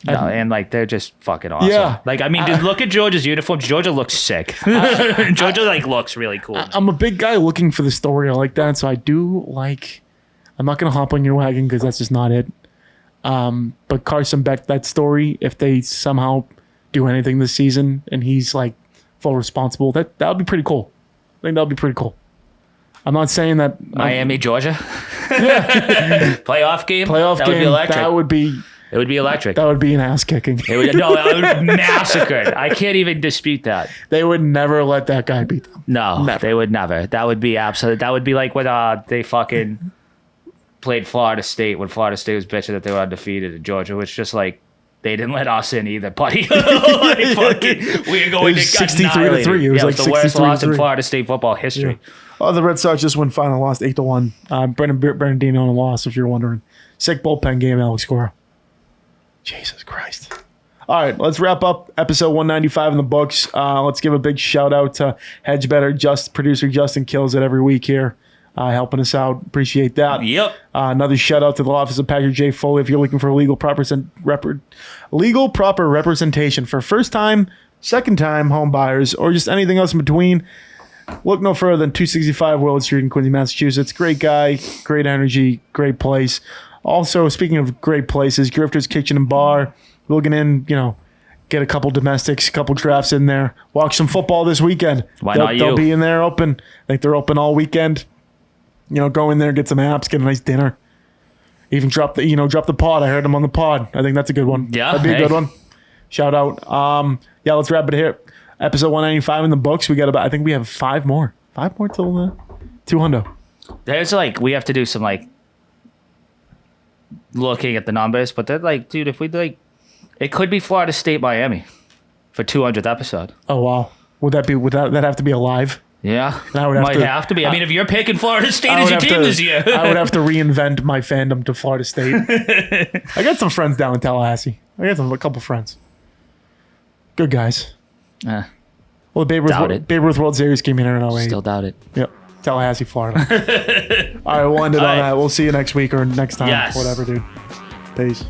No, and like they're just fucking awesome. Yeah. Like I mean, dude, look at Georgia's uniforms. Georgia looks sick. Georgia like looks really cool. I'm a big guy looking for the story. I like that, so I do like. I'm not gonna hop on your wagon because that's just not it. But Carson Beck, that story, if they somehow do anything this season and he's like full responsible, that would be pretty cool. I think that would be pretty cool. I'm not saying that Miami, Georgia, playoff game. That would be electric. It would be electric. That would be an ass kicking. That would massacre'd. I can't even dispute that. They would never let that guy beat them. No, never. They would never. That would be absolute. That would be like when they fucking played Florida State when Florida State was bitching that they were undefeated in Georgia, which just like they didn't let us in either, buddy. Like fucking, we're going to 63-3. It was like the worst loss in 63-3. Florida State football history. Yeah. Oh, the Red Sox just went final, lost 8-1. Bernardino on a loss, if you're wondering. Sick bullpen game, Alex Cora. Jesus Christ. All right, let's wrap up episode 195 in the books. Let's give a big shout out to Hedge Better, producer Justin kills it every week here, helping us out. Appreciate that. Yep. Another shout out to the Law Office of PJF Foley. If you're looking for legal proper representation for first time, second time home buyers, or just anything else in between, look no further than 265 Willard Street in Quincy, Massachusetts. Great guy, great energy, great place. Also, speaking of great places, Grifter's Kitchen and Bar. Looking in, get a couple domestics, a couple drafts in there. Watch some football this weekend. Why not you? They'll be in there open. I think they're open all weekend. Go in there, get some apps, get a nice dinner. Even drop the pod. I heard them on the pod. I think that's a good one. Yeah, that'd be a good one. Shout out. Let's wrap it here. Episode 195 in the books. We got I think we have 5 more. 5 more till 200. There's we have to do some looking at the numbers, but they're dude, if we it could be Florida State Miami for 200th episode. Oh wow. Would that have to be alive? Yeah. Might have to be. I mean, if you're picking Florida State as your team this year. I would have to reinvent my fandom to Florida State. I got some friends down in Tallahassee. I got a couple friends. Good guys. Well, the Babe Ruth World Series came in here in 08. Still doubt it. Yep. Tallahassee, Florida. All right, we'll end it on that. We'll see you next week or next time. Yes. Whatever, dude. Peace.